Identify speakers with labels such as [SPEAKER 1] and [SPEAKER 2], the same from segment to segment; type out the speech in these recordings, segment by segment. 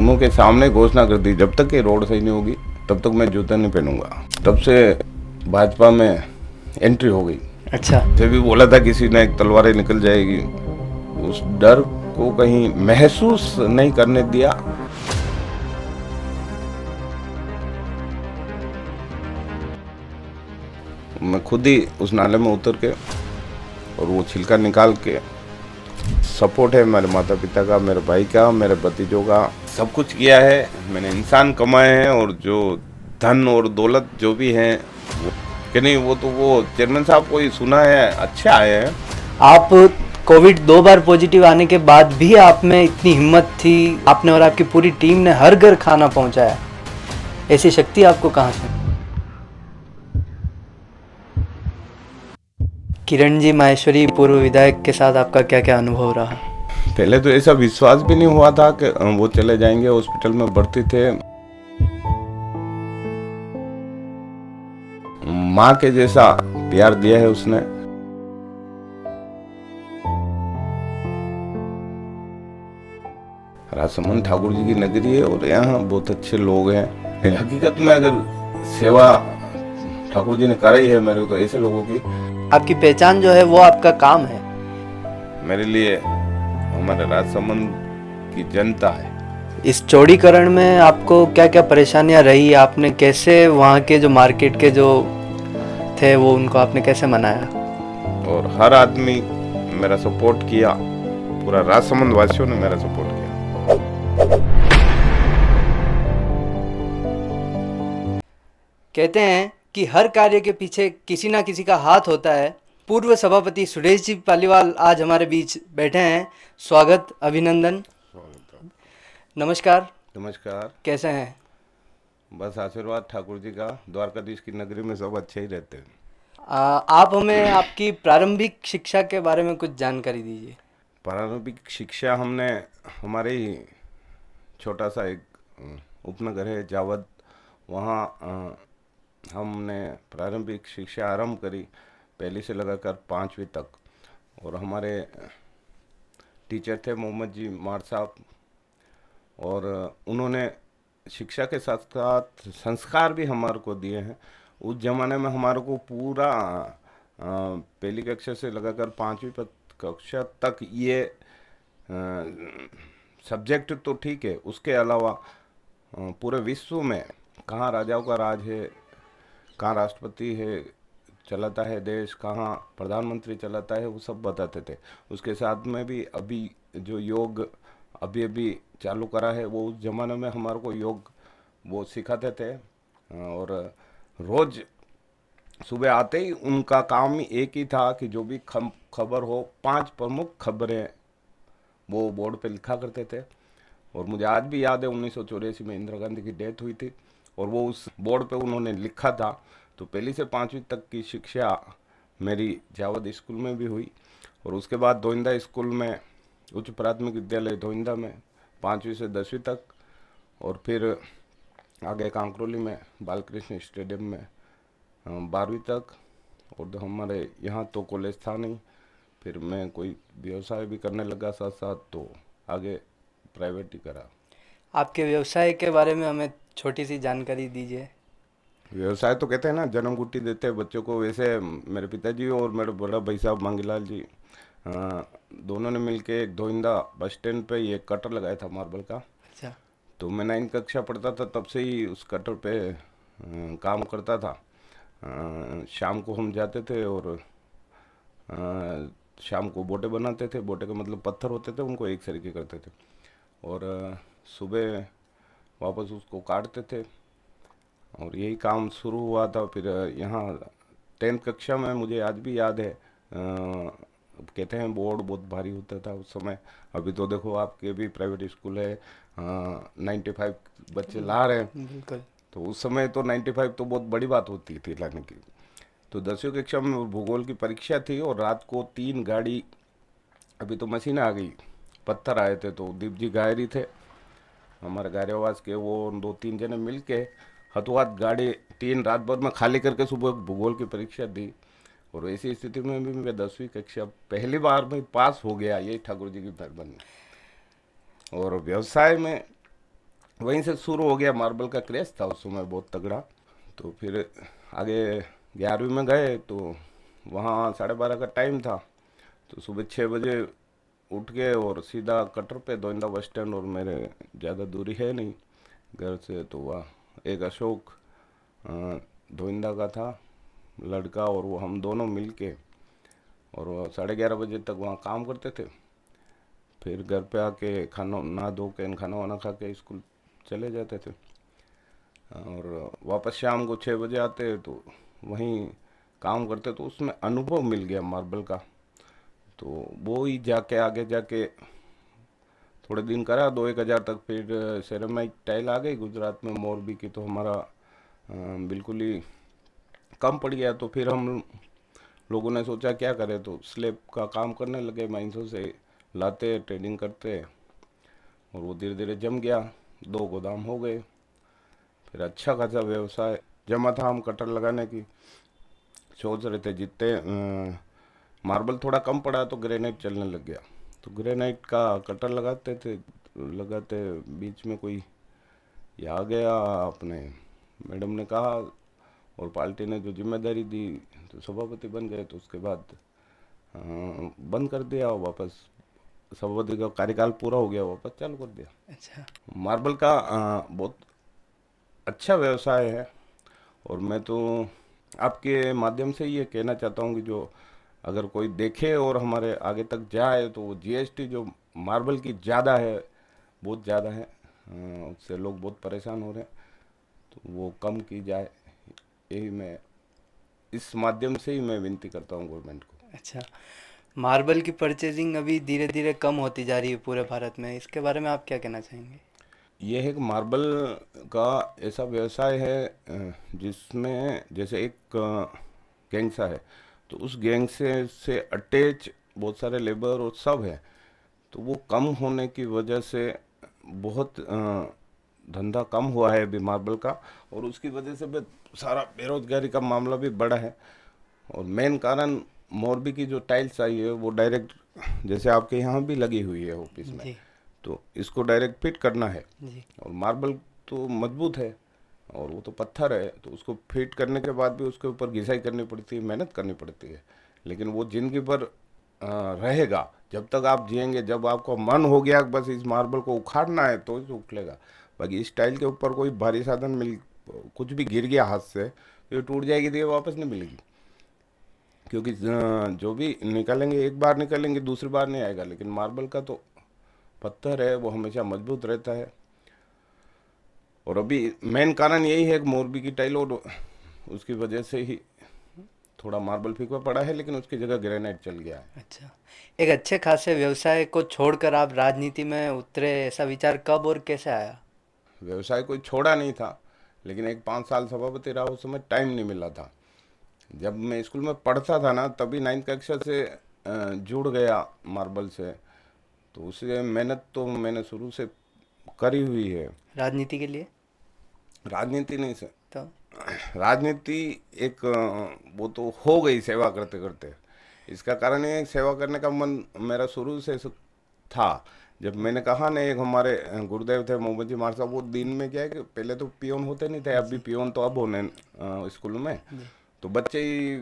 [SPEAKER 1] उन्हों के सामने घोषणा कर दी, जब तक ये रोड सही नहीं होगी तब तक मैं जूता नहीं पहनूंगा। तब से भाजपा में एंट्री हो गई।
[SPEAKER 2] अच्छा,
[SPEAKER 1] जब भी बोला था किसी ने एक तलवारें निकल जाएगी, उस डर को कहीं महसूस नहीं करने दिया। मैं खुद ही उस नाले में उतर के और वो छिलका निकाल के, सपोर्ट है मेरे माता पिता का, मेरे भाई का, मेरे भतीजों का, सब कुछ किया है मैंने। इंसान कमाए हैं और जो धन और दौलत जो भी है कि नहीं, वो तो वो चेयरमैन साहब को ही सुना है, अच्छे आए हैं।
[SPEAKER 2] आप कोविड 2 बार पॉजिटिव आने के बाद भी आप में इतनी हिम्मत थी, आपने और आपकी पूरी टीम ने हर घर खाना पहुंचाया, ऐसी शक्ति आपको कहाँ से? किरण जी माहेश्वरी पूर्व विधायक के साथ आपका क्या क्या अनुभव रहा?
[SPEAKER 1] पहले तो ऐसा विश्वास भी नहीं हुआ था कि वो चले जाएंगे, हॉस्पिटल में भर्ती थे। माँ के जैसा प्यार दिया है उसने। राजसमंद ठाकुर जी की नगरी है और यहाँ बहुत अच्छे लोग हैं। हकीकत में अगर सेवा ठाकुर जी ने कराई है मेरे को, तो ऐसे लोगों की।
[SPEAKER 2] आपकी पहचान जो है वो आपका काम है।
[SPEAKER 1] मेरे लिए हमारे राजसमंद की जनता है।
[SPEAKER 2] इस चौड़ीकरण में आपको क्या क्या परेशानियां रही, आपने कैसे वहाँ के जो मार्केट के जो थे वो उनको आपने कैसे मनाया?
[SPEAKER 1] और हर आदमी मेरा सपोर्ट किया, पूरा राजसमंद वासियों ने मेरा सपोर्ट किया।
[SPEAKER 2] कहते हैं कि हर कार्य के पीछे किसी ना किसी का हाथ होता है। पूर्व सभापति सुरेश जी पालीवाल आज हमारे बीच बैठे हैं। स्वागत, अभिनंदन। नमस्कार।
[SPEAKER 1] नमस्कार।
[SPEAKER 2] कैसे हैं?
[SPEAKER 1] बस आशीर्वाद ठाकुर जी का, द्वारकाधीश की नगरी में सब अच्छे ही रहते हैं।
[SPEAKER 2] आप हमें आपकी प्रारंभिक शिक्षा के बारे में कुछ जानकारी दीजिए।
[SPEAKER 1] प्रारंभिक शिक्षा हमने हमारे ही छोटा सा एक उपनगर है जावद, वहाँ हमने प्रारंभिक शिक्षा आरंभ करी, पहली से लगाकर 5वीं तक। और हमारे टीचर थे मोहम्मद जी मार साहब, और उन्होंने शिक्षा के साथ साथ संस्कार भी हमारे को दिए हैं। उस जमाने में हमारे को पूरा पहली कक्षा से लगाकर 5वीं कक्षा तक ये सब्जेक्ट तो ठीक है, उसके अलावा पूरे विश्व में कहाँ राजाओं का राज है, कहाँ राष्ट्रपति है चलाता है देश, कहाँ प्रधानमंत्री चलाता है, वो सब बताते थे। उसके साथ में भी अभी जो योग अभी अभी चालू करा है, वो उस ज़माने में हमारे को योग वो सिखाते थे। और रोज़ सुबह आते ही उनका काम ही एक ही था कि जो भी खबर हो, 5 प्रमुख खबरें वो बोर्ड पे लिखा करते थे। और मुझे आज भी याद है 1984 में इंदिरा गांधी की डेथ हुई थी और वो उस बोर्ड पे उन्होंने लिखा था। तो पहली से 5वीं तक की शिक्षा मेरी जावद स्कूल में भी हुई, और उसके बाद धोइंदा स्कूल में, उच्च प्राथमिक विद्यालय धोइंदा में 5वीं से 10वीं तक, और फिर आगे कांकरोली में बालकृष्ण स्टेडियम में 12वीं तक। और तो हमारे यहाँ तो कॉलेज था नहीं, फिर मैं कोई व्यवसाय भी करने लगा साथ साथ, तो आगे प्राइवेट ही करा।
[SPEAKER 2] आपके व्यवसाय के बारे में हमें छोटी सी जानकारी दीजिए।
[SPEAKER 1] व्यवसाय तो कहते हैं ना, जन्म गुट्टी देते हैं बच्चों को, वैसे मेरे पिताजी और मेरे बड़ा भाई साहब मांगीलाल जी दोनों ने मिलके एक धोइंदा बस स्टैंड पे ये कटर लगाया था मार्बल का।
[SPEAKER 2] अच्छा।
[SPEAKER 1] तो मैं 9वीं कक्षा पढ़ता था, तब से ही उस कटर पे काम करता था। शाम को हम जाते थे और शाम को बोटे बनाते थे। बोटे का मतलब पत्थर होते थे, उनको एक तरीके करते थे, और सुबह वापस उसको काटते थे, और यही काम शुरू हुआ था। फिर यहाँ 10वीं कक्षा में मुझे आज भी याद है, कहते हैं बोर्ड बहुत भारी होता था उस समय। अभी तो देखो आपके भी प्राइवेट स्कूल है, 95 बच्चे ला रहे हैं।
[SPEAKER 2] बिल्कुल।
[SPEAKER 1] तो उस समय तो 95 तो बहुत बड़ी बात होती थी लाने की। तो 10वीं कक्षा में भूगोल की परीक्षा थी, और रात को 3 गाड़ी, अभी तो मशीन आ गई, पत्थर आए थे। तो दीप जी गायरी थे हमारे गायरवास के, वो 2-3 जने मिल के हथुआत गाड़ी 3 रात भर में खाली करके सुबह भूगोल की परीक्षा दी। और ऐसी स्थिति में भी मैं 10वीं कक्षा पहली बार में पास हो गया, यही ठाकुर जी की मेहरबानी। और व्यवसाय में वहीं से शुरू हो गया। मार्बल का क्रेज था उस समय बहुत तगड़ा। तो फिर आगे 11वीं में गए तो वहाँ 12:30 का टाइम था। तो सुबह 6 बजे उठ गए और सीधा कटर पे दोइंदा बस स्टैंड, और मेरे ज़्यादा दूरी है नहीं घर से। तो वह एक अशोक धोइंदा का था लड़का, और वो हम दोनों मिल के, और वो 11:30 बजे तक वहाँ काम करते थे। फिर घर पे आके खाना नहा धो के खाना वाना खा के स्कूल चले जाते थे, और वापस शाम को 6 बजे आते तो वहीं काम करते। तो उसमें अनुभव मिल गया मार्बल का। तो वो ही जाके आगे जाके थोड़े दिन करा, 2-1 हज़ार तक। फिर सेरेमाइक टाइल आ गई गुजरात में मोरबी की, तो हमारा बिल्कुल ही कम पड़ गया। तो फिर हम लोगों ने सोचा क्या करें, तो स्लैब का काम करने लगे, माइंसों से लाते ट्रेडिंग करते, और वो धीरे धीरे जम गया। 2 गोदाम हो गए। फिर अच्छा खासा व्यवसाय जमा था। हम कटर लगाने की सोच रहे थे, जितने मार्बल थोड़ा कम पड़ा तो ग्रेनाइट चलने लग गया। तो ग्रेनाइट का कटर लगाते थे, लगाते बीच में कोई ये आ गया, अपने मैडम ने कहा और पार्टी ने जो जिम्मेदारी दी, तो सभापति बन गए। तो उसके बाद बंद कर दिया, और वापस सभापति का कार्यकाल पूरा हो गया, वापस चालू कर दिया।
[SPEAKER 2] अच्छा।
[SPEAKER 1] मार्बल का बहुत अच्छा व्यवसाय है। और मैं तो आपके माध्यम से ये कहना चाहता हूँ कि जो अगर कोई देखे और हमारे आगे तक जाए, तो वो जीएसटी जो मार्बल की ज़्यादा है, बहुत ज़्यादा है, उससे लोग बहुत परेशान हो रहे हैं, तो वो कम की जाए। यही मैं इस माध्यम से ही मैं विनती करता हूँ गवर्नमेंट को।
[SPEAKER 2] अच्छा, मार्बल की परचेजिंग अभी धीरे धीरे कम होती जा रही है पूरे भारत में, इसके बारे में आप क्या कहना चाहेंगे?
[SPEAKER 1] ये है कि मार्बल का ऐसा व्यवसाय है जिसमें जैसे एक गैंग सा है, तो उस गैंग से अटैच बहुत सारे लेबर और सब है। तो वो कम होने की वजह से बहुत धंधा कम हुआ है अभी मार्बल का, और उसकी वजह से भी सारा बेरोजगारी का मामला भी बढ़ा है। और मेन कारण मोरबी की जो टाइल्स आई है वो डायरेक्ट, जैसे आपके यहाँ भी लगी हुई है ऑफिस में,
[SPEAKER 2] जी।
[SPEAKER 1] तो इसको डायरेक्ट फिट करना है।
[SPEAKER 2] जी।
[SPEAKER 1] और मार्बल तो मजबूत है, और वो तो पत्थर है, तो उसको फिट करने के बाद भी उसके ऊपर घिसाई करनी पड़ती है, मेहनत करनी पड़ती है। लेकिन वो जिंदगी भर रहेगा, जब तक आप जिएंगे। जब आपको मन हो गया कि बस इस मार्बल को उखाड़ना है, तो इसे उखड़ेगा। बाकी इस टाइल के ऊपर कोई भारी साधन मिल, कुछ भी गिर गया हाथ से, तो ये टूट जाएगी, तो ये वापस नहीं मिलेगी। क्योंकि जो भी निकालेंगे, एक बार निकालेंगे, दूसरी बार नहीं आएगा। लेकिन मार्बल का तो पत्थर है, वो हमेशा मजबूत रहता है। और अभी मेन कारण यही है कि मोरबी की टाइल, और उसकी वजह से ही थोड़ा मार्बल फीका पड़ा है, लेकिन उसकी जगह ग्रेनाइट चल गया है।
[SPEAKER 2] अच्छा, एक अच्छे खासे व्यवसाय को छोड़कर आप राजनीति में उतरे, ऐसा विचार कब और कैसे आया?
[SPEAKER 1] व्यवसाय कोई छोड़ा नहीं था, लेकिन एक 5 साल सभापति रहा, उस समय टाइम नहीं मिला था। जब मैं स्कूल में पढ़ता था ना, तभी 9वीं कक्षा से जुड़ गया मार्बल से। तो उससे मेहनत तो मैंने शुरू से करी हुई है।
[SPEAKER 2] राजनीति के लिए
[SPEAKER 1] राजनीति नहीं से,
[SPEAKER 2] तो
[SPEAKER 1] राजनीति एक वो तो हो गई सेवा करते करते। इसका कारण ये है, सेवा करने का मन मेरा शुरू से था। जब मैंने कहा ना, एक हमारे गुरुदेव थे मोहम्मद जी मार साहब, वो दिन में क्या है कि पहले तो पियोन होते नहीं थे, अभी पियोन तो अब होने स्कूल में।
[SPEAKER 2] जी।
[SPEAKER 1] तो बच्चे ही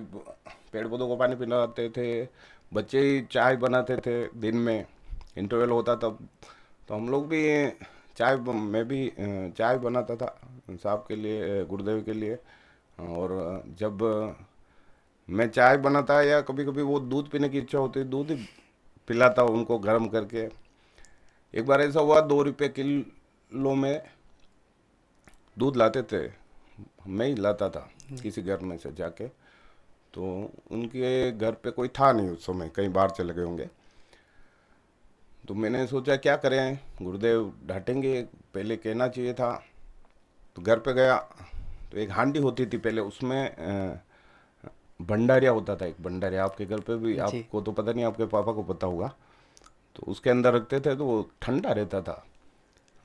[SPEAKER 1] पेड़ पौधों को पानी पिलाते थे, बच्चे ही चाय बनाते थे दिन में, इंटरवल होता तब। तो हम लोग भी मैं भी चाय बनाता था साहब के लिए, गुरुदेव के लिए। और जब मैं चाय बनाता, या कभी कभी वो दूध पीने की इच्छा होती, दूध ही पिलाता उनको गर्म करके। एक बार ऐसा हुआ, 2 रुपये किलो में दूध लाते थे, मैं ही लाता था किसी घर में से जाके। तो उनके घर पे कोई था नहीं उस समय, कहीं बाहर चले गए होंगे। तो मैंने सोचा क्या करें, गुरुदेव डांटेंगे, पहले कहना चाहिए था। तो घर पे गया, तो एक हांडी होती थी पहले, उसमें भंडारिया होता था। एक भंडारिया आपके घर पे भी,
[SPEAKER 2] जी।
[SPEAKER 1] आपको तो पता नहीं, आपके पापा को पता होगा। तो उसके अंदर रखते थे, तो वो ठंडा रहता था।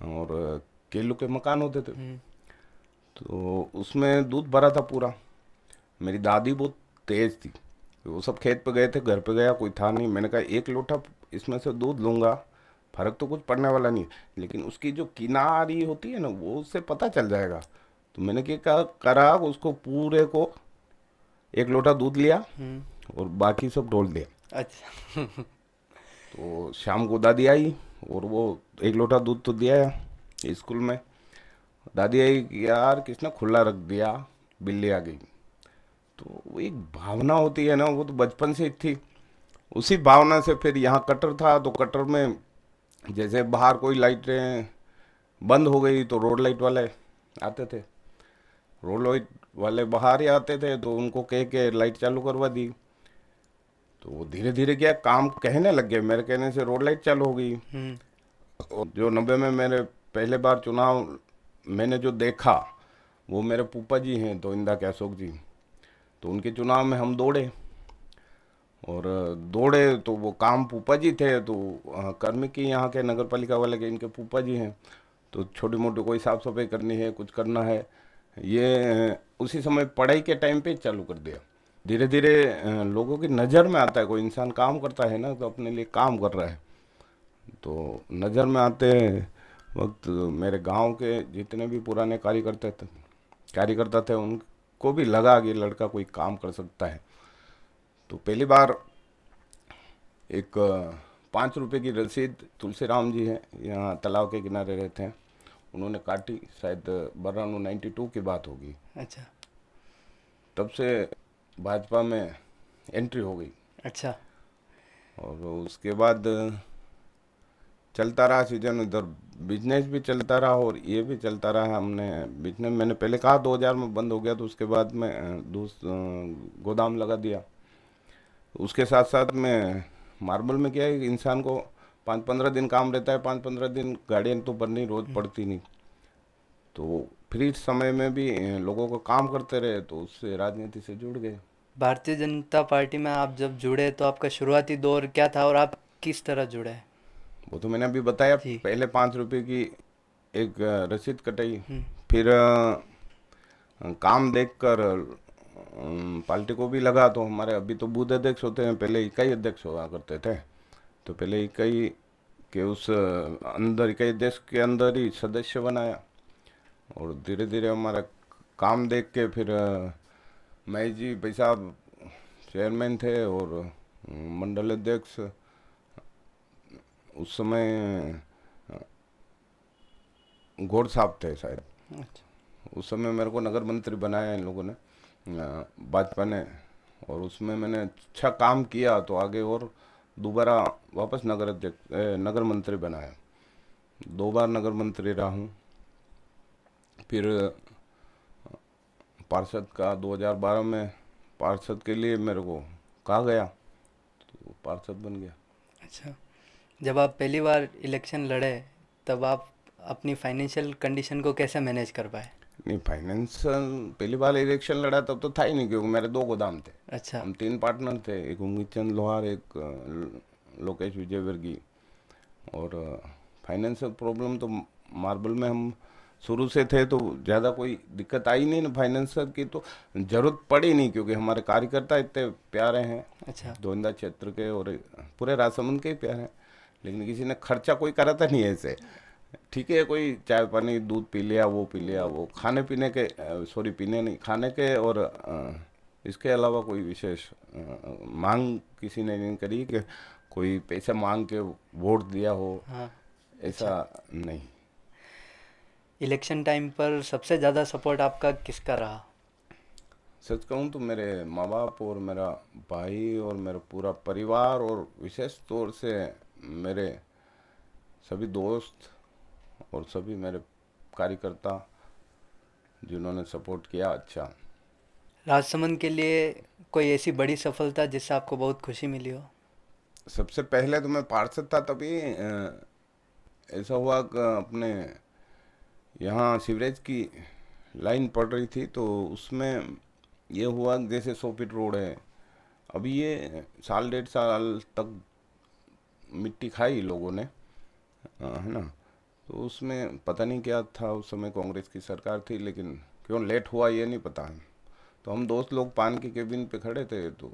[SPEAKER 1] और केलों के मकान होते थे, तो उसमें दूध भरा था पूरा। मेरी दादी बहुत तेज थी, तो वो सब खेत पे गए थे, घर पे गया कोई था नहीं। मैंने कहा 1 लोटा इसमें से दूध लूँगा, फर्क तो कुछ पड़ने वाला नहीं है, लेकिन उसकी जो किनारी होती है ना वो उससे पता चल जाएगा। तो मैंने क्या करा, उसको पूरे को एक लोटा दूध लिया और बाकी सब डोल दिया।
[SPEAKER 2] अच्छा।
[SPEAKER 1] तो शाम को दादी आई और वो एक लोटा दूध तो दिया है स्कूल में। दादी आई कि यार किसने खुला रख दिया, बिल्ली आ गई। तो वो एक भावना होती है ना, वो तो बचपन से ही थी। उसी भावना से फिर यहाँ कटर था, तो कटर में जैसे बाहर कोई लाइटें बंद हो गई तो रोड लाइट वाले आते थे, रोड लाइट वाले बाहर ही आते थे, तो उनको कह के लाइट चालू करवा दी। तो वो धीरे धीरे क्या काम कहने लग गए, मेरे कहने से रोड लाइट चालू हो गई। और जो 90 में मेरे पहले बार चुनाव मैंने जो देखा, वो मेरे फूफा जी हैं तो इंदा के अशोक जी, तो उनके चुनाव में हम दौड़े। और दौड़े तो वो काम फूफा जी थे, तो कर्मी की यहाँ के नगर पालिका वाले के इनके फूफा जी हैं, तो छोटी मोटी कोई साफ सफाई करनी है, कुछ करना है, ये उसी समय पढ़ाई के टाइम पे ही चालू कर दिया। धीरे धीरे लोगों की नज़र में आता है, कोई इंसान काम करता है ना तो अपने लिए काम कर रहा है, तो नज़र में आते वक्त मेरे गांव के जितने भी पुराने कार्यकर्ता थे उनको भी लगा कि लड़का कोई काम कर सकता है। तो पहली बार एक 5 रुपए की रसीद तुलसीराम जी हैं, यहाँ तालाब के किनारे रहते हैं, उन्होंने काटी, शायद बरानु 92 की बात होगी।
[SPEAKER 2] अच्छा।
[SPEAKER 1] तब से भाजपा में एंट्री हो गई।
[SPEAKER 2] अच्छा।
[SPEAKER 1] और उसके बाद चलता रहा सीजन, उधर बिजनेस भी चलता रहा और ये भी चलता रहा। हमने बिजनेस, मैंने पहले कहा 2000 में बंद हो गया, तो उसके बाद में गोदाम लगा दिया। उसके साथ साथ में मार्बल में क्या है कि इंसान को 5-15 दिन काम रहता है, 5-15 दिन गाड़ियाँ तो बननी रोज़ पड़ती नहीं, तो फ्री समय में भी लोगों को काम करते रहे, तो उससे राजनीति से जुड़ गए।
[SPEAKER 2] भारतीय जनता पार्टी में आप जब जुड़े तो आपका शुरुआती दौर क्या था और आप किस तरह जुड़े?
[SPEAKER 1] वो तो मैंने अभी बताया,
[SPEAKER 2] जी।
[SPEAKER 1] पहले 5 रुपए की एक रसीद कटाई, फिर काम देखकर पार्टी को भी लगा। तो हमारे अभी तो बूथ अध्यक्ष होते हैं, पहले इकाई अध्यक्ष हुआ करते थे, तो पहले इकाई के उस अंदर, इकाई अध्यक्ष के अंदर ही सदस्य बनाया। और धीरे धीरे हमारा काम देख के फिर मैं जी भाई साहब चेयरमैन थे और मंडल अध्यक्ष उस समय गौड़ साहब थे शायद,
[SPEAKER 2] अच्छा।
[SPEAKER 1] उस समय मेरे को नगर मंत्री बनाया इन लोगों ने, भाजपा ने। और उसमें मैंने अच्छा काम किया तो आगे और दोबारा वापस नगर मंत्री बनाया, 2 बार नगर मंत्री रहा हूँ। फिर पार्षद का 2012 में पार्षद के लिए मेरे को कहा गया, तो पार्षद बन गया।
[SPEAKER 2] अच्छा। जब आप पहली बार इलेक्शन लड़े तब आप अपनी फाइनेंशियल कंडीशन को कैसे मैनेज कर पाए?
[SPEAKER 1] नहीं, फाइनेंशियल पहली बार इलेक्शन लड़ा तब तो था ही नहीं, क्योंकि मेरे 2 गोदाम थे।
[SPEAKER 2] अच्छा।
[SPEAKER 1] हम 3 पार्टनर थे, एक उंगीचंद लोहार, एक लोकेश विजयवर्गीय। और फाइनेंशियल प्रॉब्लम तो मार्बल में हम शुरू से थे, तो ज़्यादा कोई दिक्कत आई नहीं ना, फाइनेंशियल की तो जरूरत पड़ी नहीं, क्योंकि हमारे कार्यकर्ता इतने प्यारे हैं।
[SPEAKER 2] अच्छा।
[SPEAKER 1] गोविंदा क्षेत्र के और पूरे राजसमंद के ही प्यारे हैं, लेकिन किसी ने खर्चा कोई कराता नहीं है ऐसे। ठीक है, कोई चाय पानी दूध पी लिया, वो पी लिया, वो खाने पीने के, सॉरी पीने नहीं, खाने के, और इसके अलावा कोई विशेष मांग किसी ने नहीं करी कि कोई पैसा मांग के वोट दिया हो,
[SPEAKER 2] हाँ।
[SPEAKER 1] ऐसा नहीं।
[SPEAKER 2] इलेक्शन टाइम पर सबसे ज़्यादा सपोर्ट आपका किसका रहा?
[SPEAKER 1] सच कहूँ तो मेरे माँ बाप और मेरा भाई और मेरा पूरा परिवार, और विशेष तौर से मेरे सभी दोस्त और सभी मेरे कार्यकर्ता जिन्होंने सपोर्ट किया। अच्छा,
[SPEAKER 2] राजसमंद के लिए कोई ऐसी बड़ी सफलता जिससे आपको बहुत खुशी मिली हो?
[SPEAKER 1] सबसे पहले तो मैं पार्षद था, तभी ऐसा हुआ कि अपने यहाँ सीवरेज की लाइन पड़ रही थी, तो उसमें ये हुआ कि जैसे 100 फीट रोड है, अभी ये 1.5 साल तक मिट्टी खाई लोगों ने, है ना। तो उसमें पता नहीं क्या था, उस समय कांग्रेस की सरकार थी, लेकिन क्यों लेट हुआ ये नहीं पता है। तो हम दोस्त लोग पान की केबिन पे खड़े थे, तो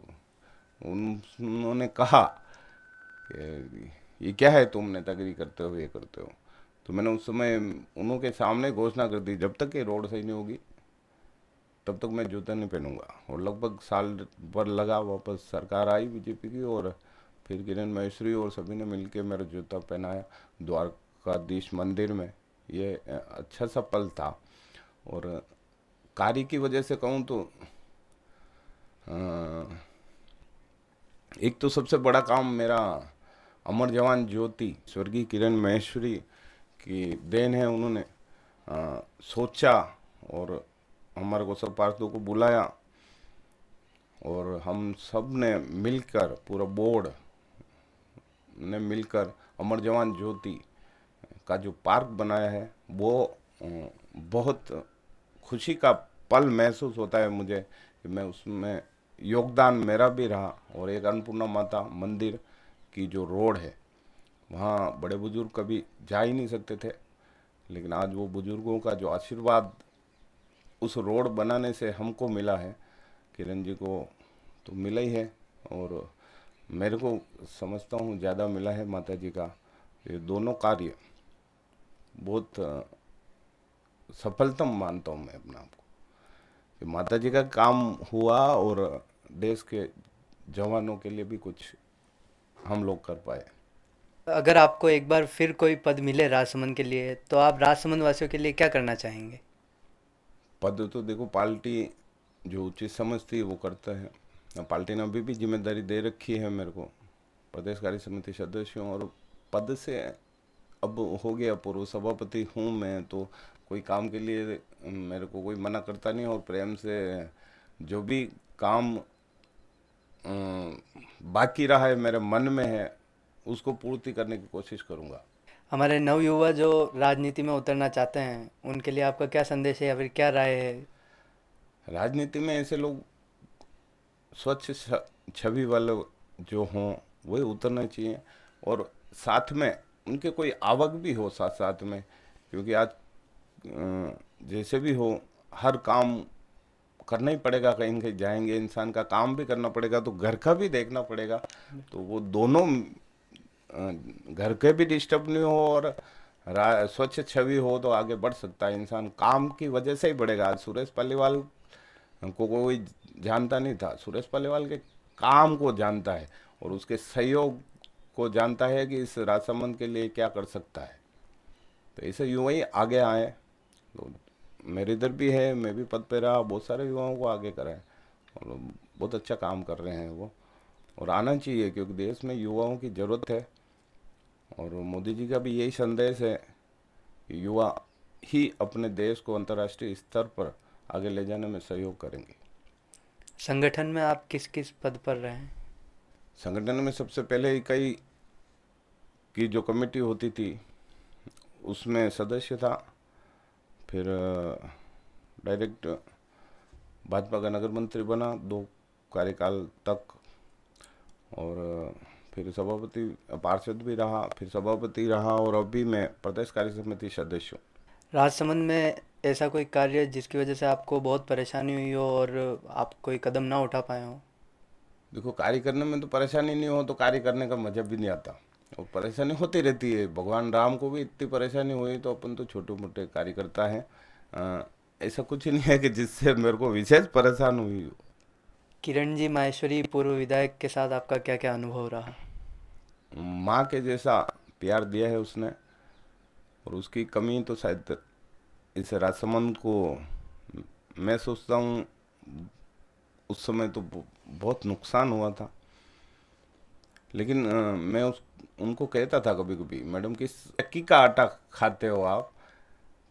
[SPEAKER 1] उन्होंने कहा कि ये क्या है तुम नेतागिरी करते हो, ये करते हो। तो मैंने उस समय उनके सामने घोषणा कर दी, जब तक ये रोड सही नहीं होगी तब तक मैं जूता नहीं पहनूंगा। और लगभग साल भर लगा, वापस सरकार आई बीजेपी की, और फिर किरण महेश्वरी और सभी ने मिलके मेरा जूता पहनाया द्वारकाधीश मंदिर में। ये अच्छा सा पल था। और कार्य की वजह से कहूँ तो अ, एक तो सबसे बड़ा काम मेरा अमर जवान ज्योति स्वर्गीय किरण महेश्वरी की देन है। उन्होंने सोचा और हमारे को सब पार्षदों को बुलाया, और हम सब ने मिलकर, पूरा बोर्ड ने मिलकर अमर जवान ज्योति का जो पार्क बनाया है, वो बहुत खुशी का पल महसूस होता है मुझे कि मैं उसमें योगदान मेरा भी रहा। और एक अन्नपूर्णा माता मंदिर की जो रोड है, वहाँ बड़े बुजुर्ग कभी जा ही नहीं सकते थे, लेकिन आज वो बुजुर्गों का जो आशीर्वाद उस रोड बनाने से हमको मिला है, किरण जी को तो मिला ही है, और मेरे को समझता हूँ ज़्यादा मिला है माता जी का। ये दोनों कार्य बहुत सफलतम मानता हूँ मैं अपने आप को, कि माता जी का काम हुआ और देश के जवानों के लिए भी कुछ हम लोग कर पाए।
[SPEAKER 2] अगर आपको एक बार फिर कोई पद मिले राजसमंद के लिए, तो आप राजसमंद वासियों के लिए क्या करना चाहेंगे?
[SPEAKER 1] पद तो देखो, पार्टी जो उचित समझती है वो करता है। पार्टी ने अभी भी जिम्मेदारी दे रखी है मेरे को, प्रदेश कार्य समिति सदस्यों, और पद से अब हो गया पूर्व सभापति हूँ मैं, तो कोई काम के लिए मेरे को कोई मना करता नहीं, और प्रेम से जो भी काम बाकी रहा है मेरे मन में है उसको पूर्ति करने की कोशिश करूँगा।
[SPEAKER 2] हमारे नवयुवा जो राजनीति में उतरना चाहते हैं, उनके लिए आपका क्या संदेश है या फिर क्या राय है?
[SPEAKER 1] राजनीति में ऐसे लोग स्वच्छ छवि वाले जो हों वही उतरना चाहिए, और साथ में उनके कोई आवक भी हो साथ साथ में, क्योंकि आज जैसे भी हो हर काम करना ही पड़ेगा, कहीं कहीं जाएंगे इंसान का काम भी करना पड़ेगा, तो घर का भी देखना पड़ेगा। तो वो दोनों घर के भी डिस्टर्ब नहीं हो और स्वच्छ छवि हो तो आगे बढ़ सकता है इंसान। काम की वजह से ही बढ़ेगा। आज सुरेश पालीवाल को कोई जानता नहीं था, सुरेश पालीवाल के काम को जानता है और उसके सहयोग को जानता है कि इस राजसमंद के लिए क्या कर सकता है। तो ऐसे युवा ही आगे आए। तो मेरे इधर भी है, मैं भी पद पे रहा, बहुत सारे युवाओं को आगे कराए और बहुत अच्छा काम कर रहे हैं वो, और आना चाहिए क्योंकि देश में युवाओं की ज़रूरत है। और मोदी जी का भी यही संदेश है कि युवा ही अपने देश को अंतर्राष्ट्रीय स्तर पर आगे ले जाने में सहयोग करेंगे।
[SPEAKER 2] संगठन में आप किस किस पद पर रहे हैं?
[SPEAKER 1] संगठन में सबसे पहले इकाई की जो कमेटी होती थी उसमें सदस्य था, फिर डायरेक्ट भाजपा का नगर मंत्री बना 2 कार्यकाल तक, और फिर सभापति पार्षद भी रहा, फिर सभापति रहा, और अभी मैं प्रदेश कार्य समिति सदस्य हूँ।
[SPEAKER 2] राजसमंद में ऐसा कोई कार्य जिसकी वजह से आपको बहुत परेशानी हुई हो और आप कोई कदम ना उठा पाए हो?
[SPEAKER 1] देखो, कार्य करने में तो परेशानी नहीं हो तो कार्य करने का मजा भी नहीं आता, और परेशानी होती रहती है। भगवान राम को भी इतनी परेशानी हुई तो अपन तो छोटे मोटे कार्य करता है। ऐसा कुछ नहीं है कि जिससे मेरे को विशेष परेशान हुई हो।
[SPEAKER 2] किरण जी माहेश्वरी पूर्व विधायक के साथ आपका क्या क्या अनुभव रहा?
[SPEAKER 1] माँ के जैसा प्यार दिया है उसने, और उसकी कमी तो शायद इस राजसमंद को, मैं सोचता हूँ उस समय तो बहुत नुकसान हुआ था, लेकिन मैं उनको कहता था कभी कभी, मैडम किस चक्की का आटा खाते हो आप,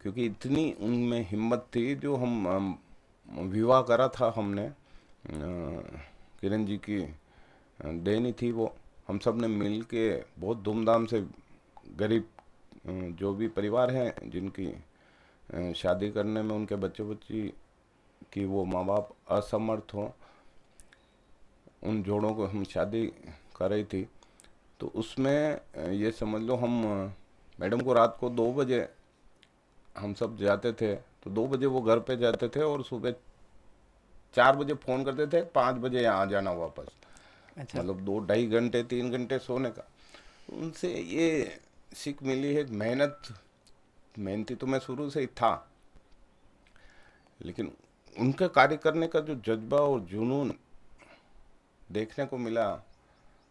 [SPEAKER 1] क्योंकि इतनी उनमें हिम्मत थी। जो हम विवाह करा था हमने, किरण जी की देनी थी वो, हम सब ने मिल के बहुत धूमधाम से, गरीब जो भी परिवार हैं जिनकी शादी करने में उनके बच्चे बच्ची की वो माँ बाप असमर्थ हो, उन जोड़ों को हम शादी कर रही थी। तो उसमें ये समझ लो हम मैडम को रात को 2 बजे हम सब जाते थे, तो 2 बजे वो घर पे जाते थे और सुबह 4 बजे फ़ोन करते थे, 5 बजे यहाँ आ जाना वापस।
[SPEAKER 2] अच्छा।
[SPEAKER 1] मतलब 2 ढाई घंटे 3 घंटे सोने का। उनसे ये सीख मिली है, मेहनती तो मैं शुरू से ही था, लेकिन उनका कार्य करने का जो जज्बा और जुनून देखने को मिला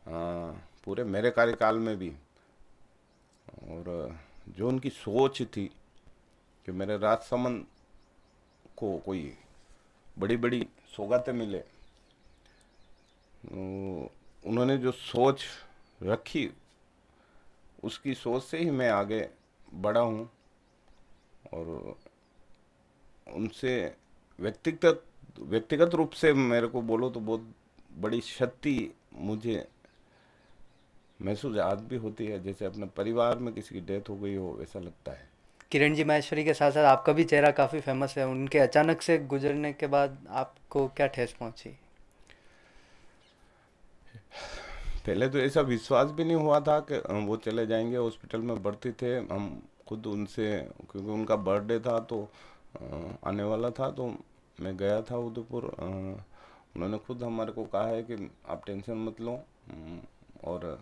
[SPEAKER 1] पूरे मेरे कार्यकाल में भी। और जो उनकी सोच थी कि मेरे राजसमंद को कोई बड़ी बड़ी सौगातें मिले, उन्होंने जो सोच रखी, उसकी सोच से ही मैं आगे बढ़ा हूँ। और उनसे व्यक्तिगत व्यक्तिगत रूप से मेरे को बोलो तो बहुत बड़ी क्षति मुझे महसूस आज भी होती है, जैसे अपने परिवार में किसी की डेथ हो गई हो वैसा लगता है।
[SPEAKER 2] किरण जी माहेश्वरी के साथ साथ आपका भी चेहरा काफ़ी फेमस है, उनके अचानक से गुजरने के बाद आपको क्या ठेस पहुंची?
[SPEAKER 1] पहले तो ऐसा विश्वास भी नहीं हुआ था कि वो चले जाएंगे। हॉस्पिटल में भर्ती थे हम, खुद उनसे, क्योंकि उनका बर्थडे था तो आने वाला था, तो मैं गया था उदयपुर। उन्होंने खुद हमारे को कहा है कि आप टेंशन मत लो, और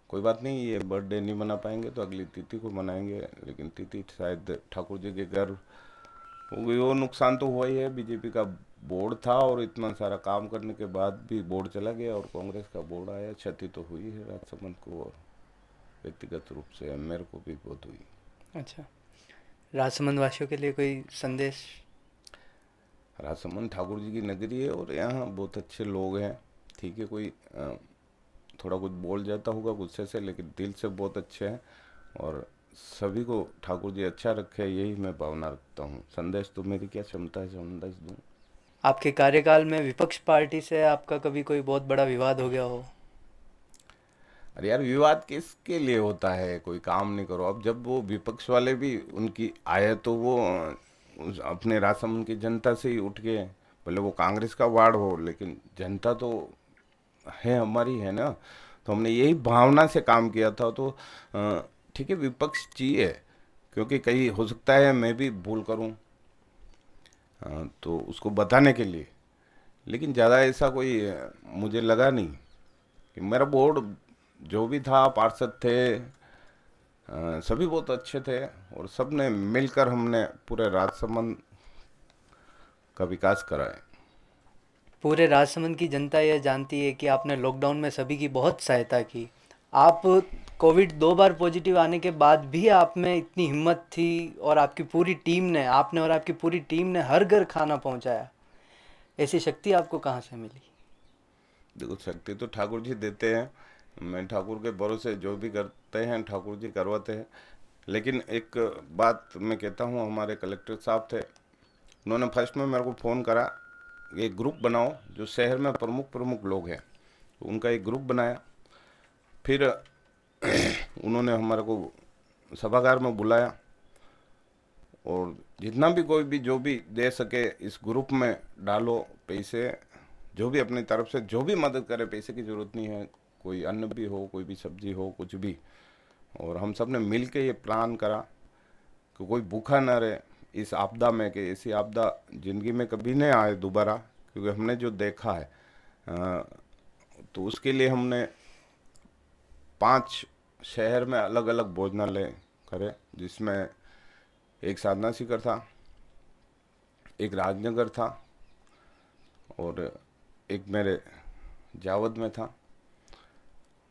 [SPEAKER 1] कोई बात नहीं, ये बर्थडे नहीं मना पाएंगे तो अगली तिथि को मनाएंगे। लेकिन तिथि शायद ठाकुर जी के घर हो गई। वो नुकसान तो हुआ ही है, बीजेपी का बोर्ड था और इतना सारा काम करने के बाद भी बोर्ड चला गया और कांग्रेस का बोर्ड आया। क्षति तो हुई है राजसमंद को, और व्यक्तिगत रूप से मेरे को भी बहुत हुई।
[SPEAKER 2] अच्छा, राजसमंद वासियों के लिए कोई संदेश?
[SPEAKER 1] राजसमंद ठाकुर जी की नगरी है और यहाँ बहुत अच्छे लोग हैं। ठीक है, कोई थोड़ा कुछ बोल जाता होगा गुस्से से, लेकिन दिल से बहुत अच्छे हैं। और सभी को ठाकुर जी अच्छा रखे, यही मैं भावना रखता हूँ। संदेश तो मेरी क्या क्षमता है संदेश दूँ।
[SPEAKER 2] आपके कार्यकाल में विपक्ष पार्टी से आपका कभी कोई बहुत बड़ा विवाद हो गया हो?
[SPEAKER 1] अरे यार, विवाद किसके लिए होता है? कोई काम नहीं करो। अब जब वो विपक्ष वाले भी उनकी आए तो वो अपने राजसमंद की जनता से ही उठ के, भले वो कांग्रेस का वार्ड हो, लेकिन जनता तो है हमारी, है ना। तो हमने यही भावना से काम किया था। तो ठीक है, विपक्ष चाहिए, क्योंकि कहीं हो सकता है मैं भी भूल करूं, तो उसको बताने के लिए। लेकिन ज़्यादा ऐसा कोई मुझे लगा नहीं कि मेरा बोर्ड जो भी था, पार्षद थे, सभी बहुत अच्छे थे और सब ने मिलकर हमने पूरे राजसमंद का विकास करा है।
[SPEAKER 2] पूरे राजसमंद की जनता यह जानती है कि आपने लॉकडाउन में सभी की बहुत सहायता की। आप कोविड 2 बार पॉजिटिव आने के बाद भी आप में इतनी हिम्मत थी, और आपकी पूरी टीम ने, आपने और आपकी पूरी टीम ने हर घर खाना पहुंचाया। ऐसी शक्ति आपको कहाँ से मिली?
[SPEAKER 1] देखो, शक्ति तो ठाकुर जी देते हैं। मैं ठाकुर के भरोसे जो भी करते हैं ठाकुर जी करवाते हैं। लेकिन एक बात मैं कहता हूँ, हमारे कलेक्टर साहब थे, उन्होंने फर्स्ट में मेरे को फ़ोन करा, एक ग्रुप बनाओ जो शहर में प्रमुख प्रमुख लोग हैं। तो उनका एक ग्रुप बनाया। फिर उन्होंने हमारे को सभागार में बुलाया और जितना भी कोई भी जो भी दे सके इस ग्रुप में डालो पैसे, जो भी अपनी तरफ से जो भी मदद करे। पैसे की ज़रूरत नहीं है, कोई अन्न भी हो, कोई भी सब्जी हो, कुछ भी। और हम सब ने मिल के ये प्लान करा कि कोई भूखा ना रहे इस आपदा में, कि ऐसी आपदा ज़िंदगी में कभी नहीं आए दोबारा, क्योंकि हमने जो देखा है। तो उसके लिए हमने 5 शहर में अलग अलग भोजनालय करे, जिसमें एक साधना शिखर था, एक राजनगर था और एक मेरे जावद में था,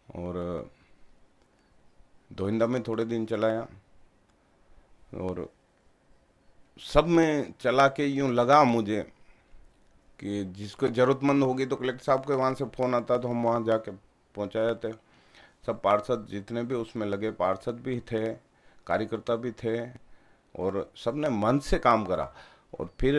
[SPEAKER 1] और दोहिंदा में थोड़े दिन चलाया। और सब में चला के यूँ लगा मुझे कि जिसको ज़रूरतमंद होगी तो कलेक्टर साहब के वहाँ से फ़ोन आता तो हम वहाँ जाके पहुँचाए थे। सब पार्षद जितने भी उसमें लगे, पार्षद भी थे, कार्यकर्ता भी थे, और सब ने मन से काम करा। और फिर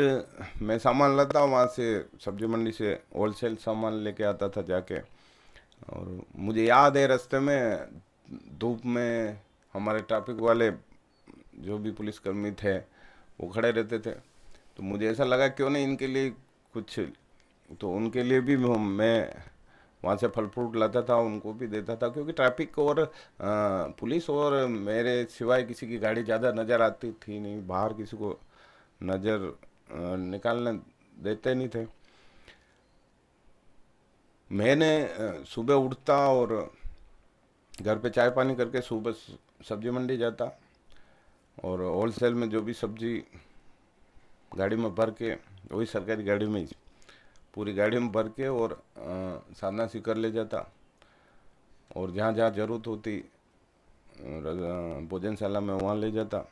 [SPEAKER 1] मैं सामान लाता वहाँ से, सब्जी मंडी से होलसेल सामान लेके आता था जाके। और मुझे याद है रास्ते में धूप में हमारे ट्रैफिक वाले जो भी पुलिसकर्मी थे वो खड़े रहते थे, तो मुझे ऐसा लगा क्यों नहीं इनके लिए कुछ, तो उनके लिए भी मैं वहाँ से फल फ्रूट लाता था, उनको भी देता था। क्योंकि ट्रैफिक और पुलिस और मेरे सिवाय किसी की गाड़ी ज़्यादा नज़र आती थी नहीं, बाहर किसी को नज़र निकालने देते नहीं थे। मैंने सुबह उठता और घर पे चाय पानी करके सुबह सब्जी मंडी जाता, और होलसेल में जो भी सब्जी गाड़ी में भर के, वही सरकारी गाड़ी में ही पूरी गाड़ी में भर के, और साधना सी कर ले जाता, और जहाँ जहाँ ज़रूरत होती भोजनशाला में वहाँ ले जाता।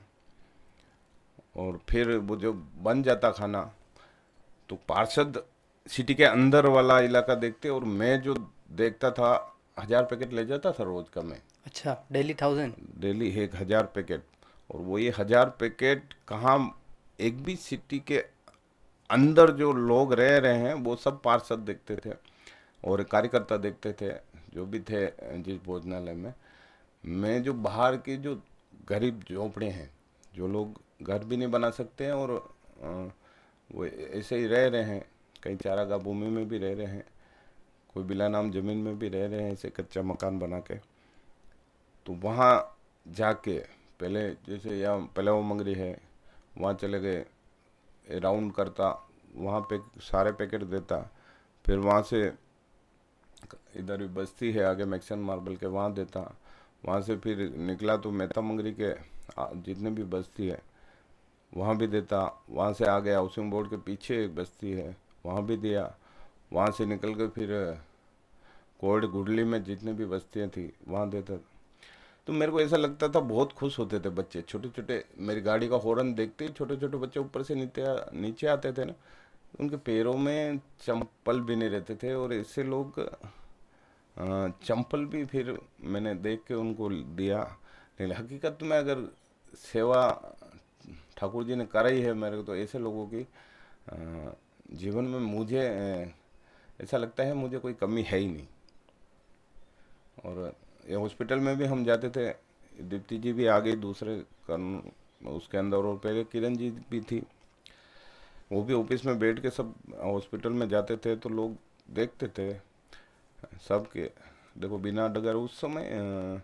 [SPEAKER 1] और फिर वो जो बन जाता खाना, तो पार्षद सिटी के अंदर वाला इलाका देखते, और मैं जो देखता था 1000 पैकेट ले जाता था रोज का मैं,
[SPEAKER 2] अच्छा, डेली 1000?
[SPEAKER 1] Daily 1000 packet. और वो ये 1000 पैकेट कहाँ, एक भी सिटी के अंदर जो लोग रह रहे हैं वो सब पार्षद देखते थे और कार्यकर्ता देखते थे जो भी थे जिस भोजनालय में। मैं जो बाहर के जो गरीब झोंपड़े हैं, जो लोग घर भी नहीं बना सकते हैं, और वो ऐसे ही रह रहे हैं, कहीं चारागाह भूमि में भी रह रहे हैं, कोई बिला नाम ज़मीन में भी रह रहे हैं ऐसे कच्चा मकान बना के, तो वहाँ जाके पहले, जैसे यहाँ पहले मंगरी है, वहाँ चले गए, राउंड करता, वहाँ पे सारे पैकेट देता। फिर वहाँ से इधर भी बस्ती है आगे मैक्सन मार्बल के, वहाँ देता। वहाँ से फिर निकला तो मेहता मंगरी के जितने भी बस्ती है वहाँ भी देता। वहाँ से आ गया हाउसिंग बोर्ड के पीछे एक बस्ती है, वहाँ भी दिया। वहाँ से निकल के फिर कोर्ट गुडली में जितनी भी बस्तियाँ थी वहाँ देता। तो मेरे को ऐसा लगता था, बहुत खुश होते थे बच्चे, छोटे छोटे, मेरी गाड़ी का हॉर्न देखते ही छोटे छोटे बच्चे ऊपर से नीचे आते थे ना, उनके पैरों में चंपल भी नहीं रहते थे, और ऐसे लोग चंपल भी फिर मैंने देख के उनको दिया। लेकिन हकीकत में अगर सेवा ठाकुर जी ने कराई है मेरे को, तो ऐसे लोगों की जीवन में मुझे ऐसा लगता है मुझे कोई कमी है ही नहीं। और ये हॉस्पिटल में भी हम जाते थे, दीप्ति जी भी आ गई दूसरे उसके अंदर, और पहले किरण जी भी थी, वो भी ऑफिस में बैठ के सब हॉस्पिटल में जाते थे, तो लोग देखते थे सबके। देखो बिना डगर उस समय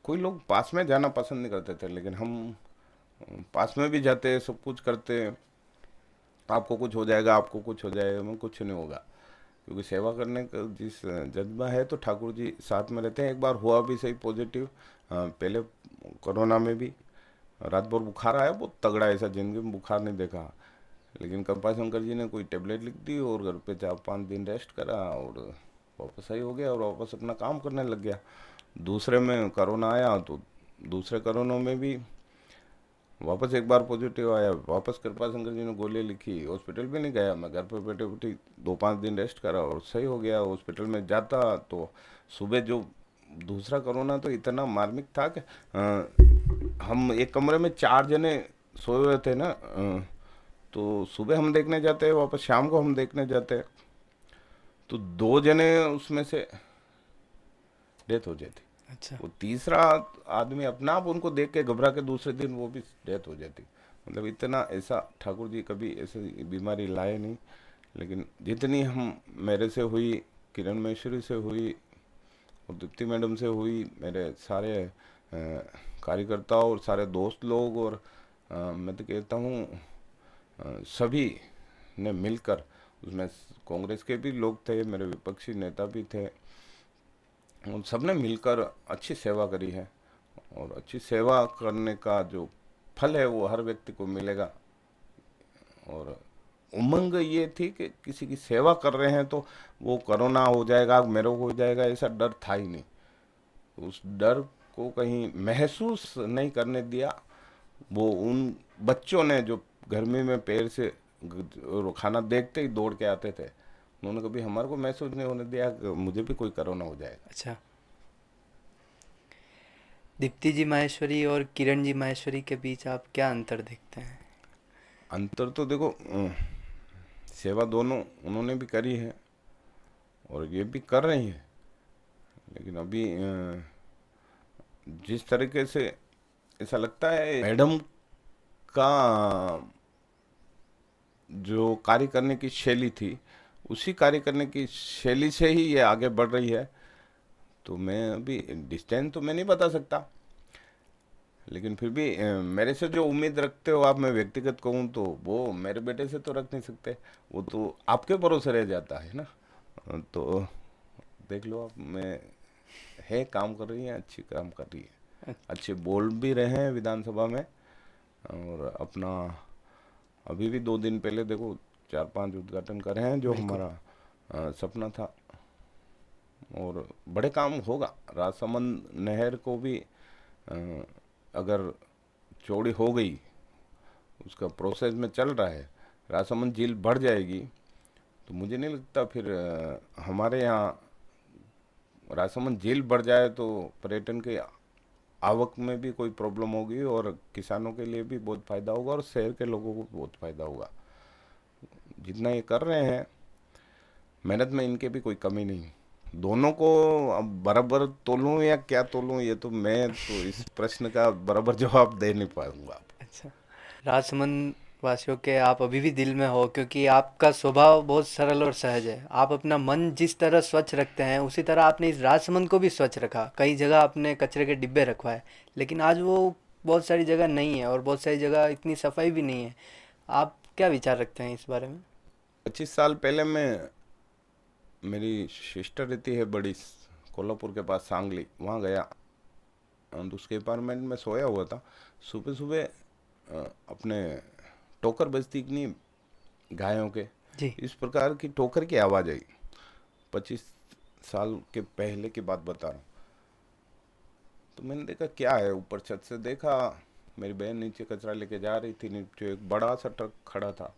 [SPEAKER 1] कोई लोग पास में जाना पसंद नहीं करते थे, लेकिन हम पास में भी जाते, सब कुछ करते। आपको कुछ हो जाएगा, आपको कुछ हो जाएगा, मैं कुछ नहीं होगा, क्योंकि सेवा करने का जिस जज्बा है, तो ठाकुर जी साथ में रहते हैं। एक बार हुआ भी सही पॉजिटिव, पहले कोरोना में भी रात भर बुखार आया, बहुत तगड़ा, ऐसा जिंदगी में बुखार नहीं देखा। लेकिन कृपा शंकर जी ने कोई टेबलेट लिख दी और घर पे 4-5 दिन रेस्ट करा और वापस सही हो गया और वापस अपना काम करने लग गया। दूसरे में कोरोना आया, तो दूसरे कोरोना में भी वापस एक बार पॉजिटिव आया, वापस कृपा शंकर जी ने गोली लिखी, हॉस्पिटल भी नहीं गया, मैं घर पर बैठे बैठे 2-5 दिन रेस्ट करा और सही हो गया। हॉस्पिटल में जाता तो सुबह जो दूसरा कोरोना तो इतना मार्मिक था कि हम एक कमरे में 4 जने सोए हुए थे ना, तो सुबह हम देखने जाते हैं, वापस शाम को हम देखने जाते हैं, तो 2 जने उसमें से डेथ हो जाती।
[SPEAKER 2] अच्छा।
[SPEAKER 1] वो तीसरा आदमी अपना आप उनको देख के घबरा के दूसरे दिन वो भी डेथ हो जाती। मतलब इतना ऐसा ठाकुर जी कभी ऐसी बीमारी लाए नहीं। लेकिन जितनी हम मेरे से हुई, किरण महेश्वरी से हुई और दीप्ति मैडम से हुई, मेरे सारे कार्यकर्ता और सारे दोस्त लोग, और मैं तो कहता हूँ सभी ने मिलकर, उसमें कांग्रेस के भी लोग थे, मेरे विपक्षी नेता भी थे, उन सब ने मिलकर अच्छी सेवा करी है। और अच्छी सेवा करने का जो फल है वो हर व्यक्ति को मिलेगा। और उमंग ये थी कि किसी की सेवा कर रहे हैं तो वो कोरोना हो जाएगा, मेरे को हो जाएगा, ऐसा डर था ही नहीं। उस डर को कहीं महसूस नहीं करने दिया। वो उन बच्चों ने जो गर्मी में पैर से खाना देखते ही दौड़ के आते थे, उन्होंने कभी हमारे को महसूस नहीं होने दिया कि मुझे भी कोई कोरोना हो जाएगा।
[SPEAKER 2] अच्छा, दीप्ति जी माहेश्वरी और किरण जी माहेश्वरी के बीच आप क्या अंतर देखते हैं?
[SPEAKER 1] अंतर तो देखो, सेवा दोनों उन्होंने भी करी है और ये भी कर रही है। लेकिन अभी जिस तरीके से ऐसा लगता है मैडम का जो कार्य करने की शैली थी, उसी कार्य करने की शैली से ही ये आगे बढ़ रही है। तो मैं अभी डिस्टेंस तो मैं नहीं बता सकता, लेकिन फिर भी मेरे से जो उम्मीद रखते हो आप, मैं व्यक्तिगत कहूँ तो वो मेरे बेटे से तो रख नहीं सकते, वो तो आपके भरोसे रह जाता है ना। तो देख लो आप, मैं है, काम कर रही है, अच्छी काम कर रही है,
[SPEAKER 2] अच्छा।
[SPEAKER 1] अच्छे बोल भी रहे हैं विधानसभा में। और अपना अभी भी 2 दिन पहले देखो 4-5 उद्घाटन करे हैं, जो
[SPEAKER 2] बिल्कुल।
[SPEAKER 1] हमारा सपना था। और बड़े काम होगा। राजसमंद नहर को भी अ, अगर चौड़ी हो गई, उसका प्रोसेस में चल रहा है, राजसमंद झील बढ़ जाएगी, तो मुझे नहीं लगता फिर हमारे यहाँ राजसमंद झील बढ़ जाए तो पर्यटन के आवक में भी कोई प्रॉब्लम होगी, और किसानों के लिए भी बहुत फायदा होगा, और शहर के लोगों को बहुत फायदा होगा। जितना ये कर रहे हैं, मेहनत में इनके भी कोई कमी नहीं। दोनों को अब बराबर तोलूं या क्या तोलूं, ये तो मैं तो इस प्रश्न का बराबर जवाब दे नहीं पाऊंगा।
[SPEAKER 2] अच्छा। राजसमंद वासियों के आप अभी भी दिल में हो, क्योंकि आपका स्वभाव बहुत सरल और सहज है। आप अपना मन जिस तरह स्वच्छ रखते हैं, उसी तरह आपने इस राजसमंद को भी स्वच्छ रखा। कई जगह आपने कचरे के डिब्बे रखवाए, लेकिन आज वो बहुत सारी जगह नहीं है, और बहुत सारी जगह इतनी सफाई भी नहीं है। आप क्या विचार रखते हैं इस बारे में?
[SPEAKER 1] 25 साल पहले मैं, मेरी सिस्टर रहती है बड़ी, कोल्हापुर के पास सांगली, वहाँ गया। और उसके अपार्टमेंट में सोया हुआ था। सुबह सुबह अपने टोकर बजती कि नहीं, गायों के,
[SPEAKER 2] जी।
[SPEAKER 1] इस प्रकार की टोकर की आवाज़ आई। 25 साल के पहले की बात बता रहा हूँ। तो मैंने देखा क्या है, ऊपर छत से देखा, मेरी बहन नीचे कचरा लेके जा रही थी, नीचे एक बड़ा सा ट्रक खड़ा था,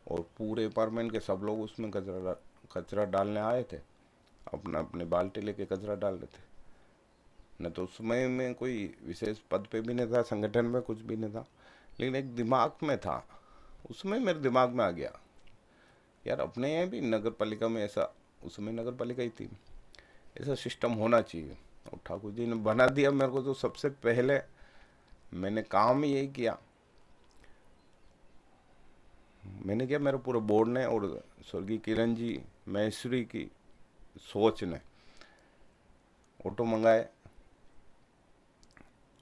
[SPEAKER 1] और पूरे अपार्टमेंट के सब लोग उसमें कचरा डालने आए थे, अपना अपने बाल्टी लेके कचरा डाल रहे थे। न तो उस समय में कोई विशेष पद पे भी नहीं था, संगठन में कुछ भी नहीं था, लेकिन एक दिमाग में था। उसमें मेरे दिमाग में आ गया, यार अपने यहाँ भी नगर पालिका में ऐसा, उस समय नगर पालिका ही थी, ऐसा सिस्टम होना चाहिए। और ठाकुर जी ने बना दिया मेरे को। तो सबसे पहले मैंने काम ही यही किया। मैंने किया, मेरे पूरे बोर्ड ने और स्वर्गीय किरण जी महेश्वरी की सोच ने ऑटो मंगाए,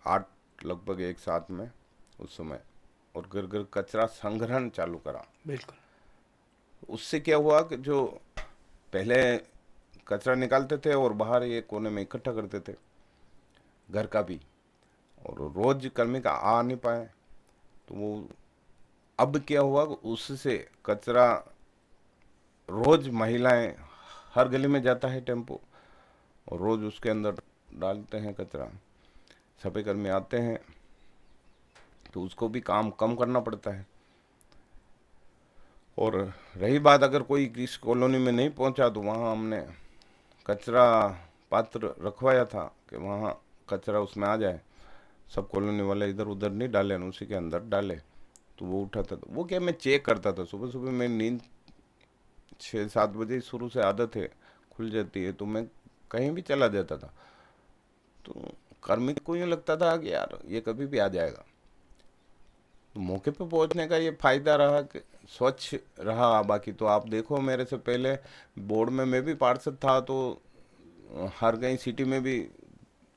[SPEAKER 1] 8 लगभग एक साथ में उस समय, और घर घर कचरा संग्रहण चालू करा।
[SPEAKER 2] बिल्कुल।
[SPEAKER 1] उससे क्या हुआ कि जो पहले कचरा निकालते थे और बाहर ये कोने में इकट्ठा करते थे, घर का भी, और रोज कर्मी का आ नहीं पाए, तो वो अब क्या हुआ कि उससे कचरा रोज महिलाएं, हर गली में जाता है टेम्पो, और रोज उसके अंदर डालते हैं कचरा। सफाई कर्मी आते हैं, तो उसको भी काम कम करना पड़ता है। और रही बात, अगर कोई किस कॉलोनी में नहीं पहुंचा, तो वहाँ हमने कचरा पात्र रखवाया था कि वहाँ कचरा उसमें आ जाए, सब कॉलोनी वाले इधर उधर नहीं डाले, उसी के अंदर डाले, तो वो उठाता था। वो क्या, मैं चेक करता था। सुबह सुबह मेरी नींद 6-7 बजे शुरू से आदत है, खुल जाती है, तो मैं कहीं भी चला जाता था। तो कर्मी को यूँ लगता था कि यार ये कभी भी आ जाएगा। तो मौके पे पहुंचने का ये फायदा रहा कि स्वच्छ रहा। बाकी तो आप देखो, मेरे से पहले बोर्ड में मैं भी पार्षद था, तो हर कहीं सिटी में भी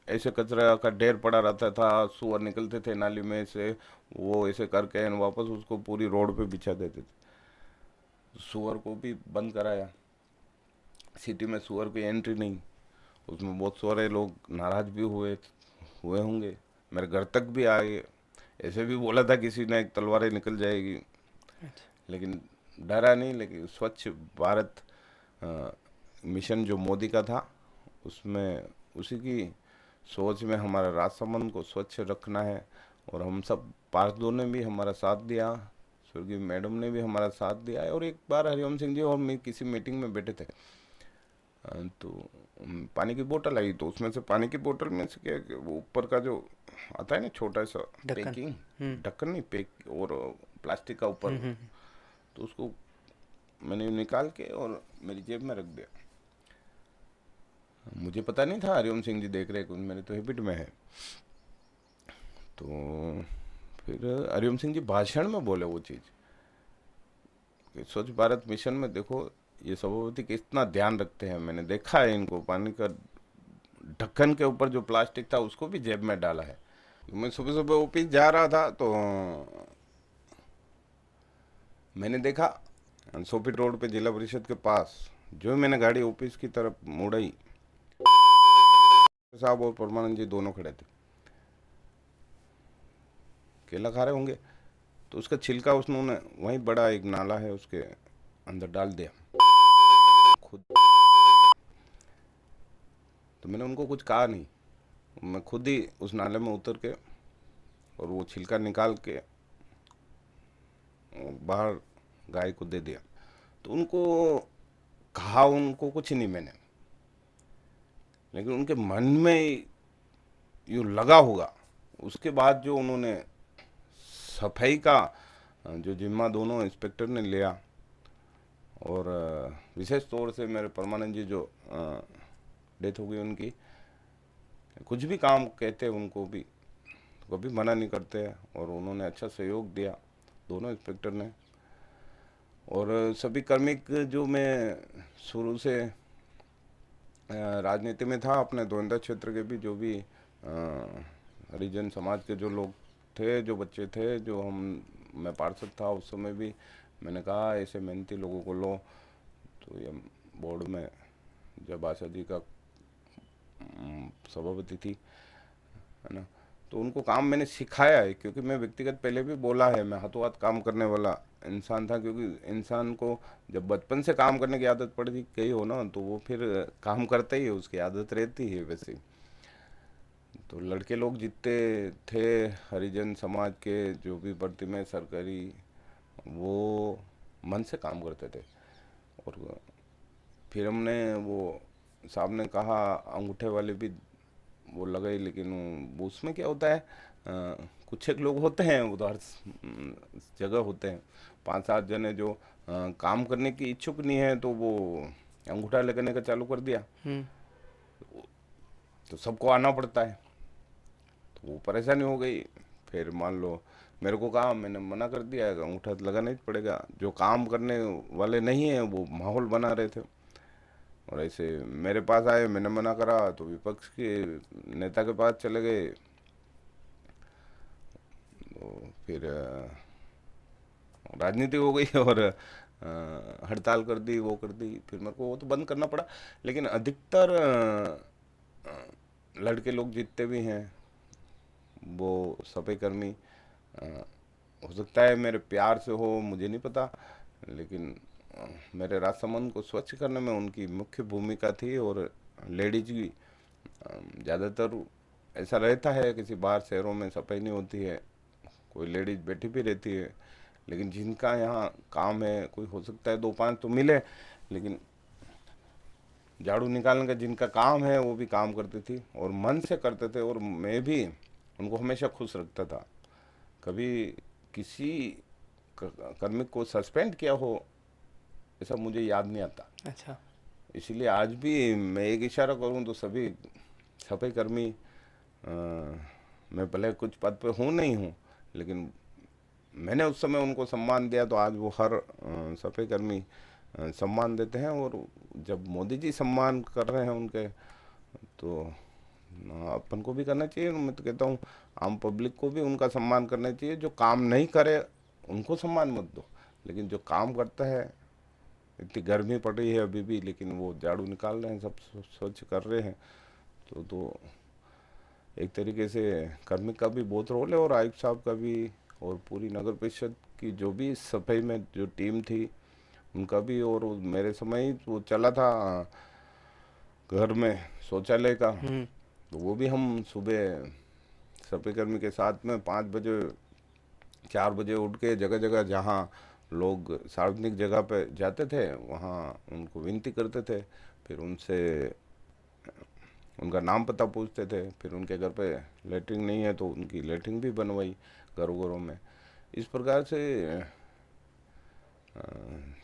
[SPEAKER 1] ऐसे कचरा का ढेर पड़ा रहता था। सुअर निकलते थे नाली में से, वो ऐसे करके and वापस उसको पूरी रोड पे बिछा देते थे। सुअर को भी बंद कराया। सिटी में सुअर की एंट्री नहीं, उसमें बहुत सारे लोग नाराज भी हुए होंगे, मेरे घर तक भी आए। ऐसे भी बोला था किसी ने, एक तलवारें निकल जाएगी,
[SPEAKER 2] अच्छा।
[SPEAKER 1] लेकिन डरा नहीं। लेकिन स्वच्छ भारत अ, मिशन जो मोदी का था, उसमें उसी की सोच में हमारा राजसमंद को स्वच्छ रखना है। और हम सब पार्षदों ने भी हमारा साथ दिया, स्वर्गीय मैडम ने भी हमारा साथ दिया है। और एक बार हरिओम सिंह जी और मैं किसी मीटिंग में बैठे थे, तो पानी की बोतल आई, तो उसमें से पानी की बोतल में से क्या कि वो ऊपर का जो आता है ना छोटा सा
[SPEAKER 2] ढक्कन।
[SPEAKER 1] पैकिंग,
[SPEAKER 2] हम्म।
[SPEAKER 1] ढक्कन नहीं, पैक, और प्लास्टिक का ऊपर,
[SPEAKER 2] हम्म।
[SPEAKER 1] तो उसको मैंने निकाल के और मेरी जेब में रख दिया। मुझे पता नहीं था हरिओम सिंह जी देख रहे, कुछ मेरे तो हैबिट में है। तो फिर हरिओम सिंह जी भाषण में बोले वो चीज़ कि स्वच्छ भारत मिशन में देखो ये सभापति कितना ध्यान रखते हैं। मैंने देखा है इनको, पानी का ढक्कन के ऊपर जो प्लास्टिक था उसको भी जेब में डाला है। मैं सुबह सुबह ऑफिस जा रहा था, तो मैंने देखा सोफी रोड पे जिला परिषद के पास, जो मैंने गाड़ी ऑफिस की तरफ मुड़ाई, साहब और परमानंद जी दोनों खड़े थे, केला खा रहे होंगे, तो उसका छिलका उसने वहीं बड़ा एक नाला है उसके अंदर डाल दिया खुद। तो मैंने उनको कुछ कहा नहीं, मैं खुद ही उस नाले में उतर के और वो छिलका निकाल के बाहर गाय को दे दिया। तो उनको कहा उनको कुछ नहीं मैंने, लेकिन उनके मन में यूँ लगा होगा। उसके बाद जो उन्होंने सफाई का जो जिम्मा दोनों इंस्पेक्टर ने लिया, और विशेष तौर से मेरे परमानंद जी जो डेथ हो गई उनकी, कुछ भी काम कहते उनको भी कभी मना नहीं करते हैं, और उन्होंने अच्छा सहयोग दिया दोनों इंस्पेक्टर ने। और सभी कार्मिक जो मैं शुरू से राजनीति में था, अपने दोंदा क्षेत्र के भी जो भी हरिजन समाज के जो लोग थे, जो बच्चे थे, जो मैं पार्षद था उस समय भी मैंने कहा ऐसे मेहनती लोगों को लो। तो ये बोर्ड में जब आशा जी का सभापति थी, है ना, तो उनको काम मैंने सिखाया है, क्योंकि मैं व्यक्तिगत पहले भी बोला है, मैं हाथों हाथ काम करने वाला इंसान था। क्योंकि इंसान को जब बचपन से काम करने की आदत पड़ गई हो ना, तो वो फिर काम करता ही है, उसकी आदत रहती है वैसे ही। तो लड़के लोग जितने थे हरिजन समाज के, जो भी भर्ती में सरकारी, वो मन से काम करते थे। और फिर हमने वो साहब ने कहा अंगूठे वाले भी वो लगाई, लेकिन वो उसमें क्या होता है, कुछ एक लोग होते हैं उधर जगह होते हैं 5-7 जने जो काम करने की इच्छुक नहीं है, तो वो अंगूठा लगाने का चालू कर दिया,
[SPEAKER 2] हम्म।
[SPEAKER 1] तो सबको आना पड़ता है। तो वो परेशानी हो गई। फिर मान लो मेरे को कहा, मैंने मना कर दिया, अंगूठा तो लगाना ही पड़ेगा। जो काम करने वाले नहीं है वो माहौल बना रहे थे, और ऐसे मेरे पास आए, मैंने मना करा तो विपक्ष के नेता के पास चले गए। तो फिर राजनीति हो गई और हड़ताल कर दी, वो कर दी, फिर मेरे को वो तो बंद करना पड़ा। लेकिन अधिकतर लड़के लोग जितने भी हैं वो सफाई कर्मी, हो सकता है मेरे प्यार से हो, मुझे नहीं पता, लेकिन मेरे राजसमंद को स्वच्छ करने में उनकी मुख्य भूमिका थी। और लेडीज भी ज़्यादातर ऐसा रहता है, किसी बाहर शहरों में सफाई नहीं होती है, कोई लेडीज बैठी भी रहती है, लेकिन जिनका यहाँ काम है, कोई हो सकता है 2-5 तो मिले, लेकिन झाड़ू निकालने का जिनका काम है वो भी काम करती थी और मन से करते थे। और मैं भी उनको हमेशा खुश रखता था, कभी किसी कर्मिक को सस्पेंड किया हो ऐसा मुझे याद नहीं आता।
[SPEAKER 2] अच्छा।
[SPEAKER 1] इसीलिए आज भी मैं एक इशारा करूं तो सभी सफाई कर्मी, मैं भले कुछ पद पे हूँ नहीं हूँ, लेकिन मैंने उस समय उनको सम्मान दिया, तो आज वो हर सफाई कर्मी सम्मान देते हैं। और जब मोदी जी सम्मान कर रहे हैं उनके, तो अपन को भी करना चाहिए। मैं तो कहता हूँ आम पब्लिक को भी उनका सम्मान करना चाहिए। जो काम नहीं करे उनको सम्मान मत दो, लेकिन जो काम करता है, इतनी गर्मी पड़ रही है अभी भी, लेकिन वो झाड़ू निकाल रहे हैं, सब स्वच्छ कर रहे हैं, तो एक तरीके से कार्मिक का भी बहुत रोल है, और आयुक्त साहब का भी, और पूरी नगर परिषद की जो भी सफाई में जो टीम थी उनका भी। और मेरे समय ही वो चला था घर में शौचालय का,
[SPEAKER 2] हम्म।
[SPEAKER 1] तो वो भी हम सुबह सफाई कर्मी के साथ में 5 बजे 4 बजे उठ के जगह जगह जहाँ लोग सार्वजनिक जगह पे जाते थे वहाँ उनको विनती करते थे, फिर उनसे उनका नाम पता पूछते थे, फिर उनके घर पे लेटरिन नहीं है तो उनकी लेटरिन भी बनवाई घरों घरों में। इस प्रकार से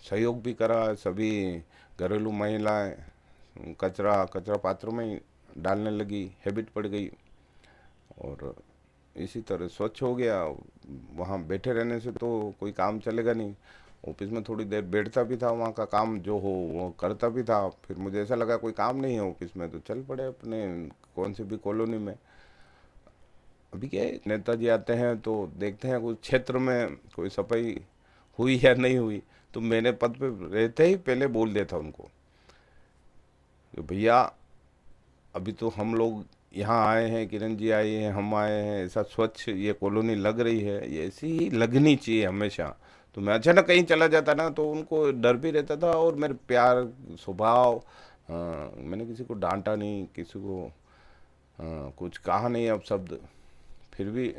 [SPEAKER 1] सहयोग भी करा। सभी घरेलू महिलाएं कचरा पात्रों में ही डालने लगी, हैबिट पड़ गई, और इसी तरह स्वच्छ हो गया। वहाँ बैठे रहने से तो कोई काम चलेगा नहीं। ऑफिस में थोड़ी देर बैठता भी था, वहाँ का काम जो हो वो करता भी था। फिर मुझे ऐसा लगा कोई काम नहीं है ऑफिस में, तो चल पड़े अपने कौन सी भी कॉलोनी में। अभी क्या है, नेताजी आते हैं तो देखते हैं कुछ क्षेत्र में कोई सफाई हुई या नहीं हुई, तो मैंने पद पे रहते ही पहले बोल दिया था उनको कि भैया अभी तो हम लोग यहाँ आए हैं, किरण जी आए हैं, हम आए हैं, ऐसा स्वच्छ ये कॉलोनी लग रही है, ये ऐसी ही लगनी चाहिए हमेशा। तो मैं अचानक कहीं चला जाता ना तो उनको डर भी रहता था, और मेरे प्यार स्वभाव, मैंने किसी को डांटा नहीं, किसी को कुछ कहा नहीं अब शब्द, फिर भी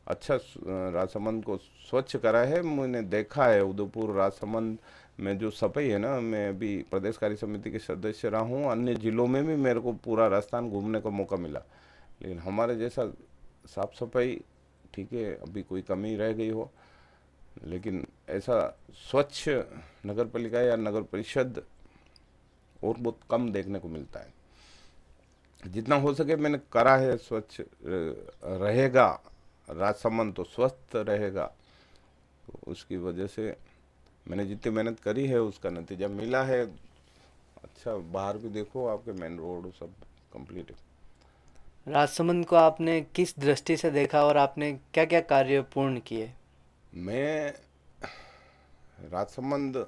[SPEAKER 1] अच्छा राजसमंद को स्वच्छ करा है। मैंने देखा है उदयपुर राजसमंद में जो सफाई है ना, मैं अभी प्रदेश कार्य समिति के सदस्य रहा हूँ, अन्य जिलों में भी मेरे को पूरा राजस्थान घूमने का मौका मिला, लेकिन हमारे जैसा साफ सफाई, ठीक है अभी कोई कमी रह गई हो, लेकिन ऐसा स्वच्छ नगर पालिका या नगर परिषद और बहुत कम देखने को मिलता है। जितना हो सके मैंने करा है, स्वच्छ रहेगा राजसमंद तो स्वस्थ रहेगा। तो उसकी वजह से मैंने जितनी मेहनत करी है उसका नतीजा मिला है। अच्छा, बाहर भी देखो, आपके मेन रोड सब कंप्लीट है।
[SPEAKER 2] राजसमंद को आपने किस दृष्टि से देखा और आपने क्या क्या कार्य पूर्ण किए?
[SPEAKER 1] मैं राजसमंद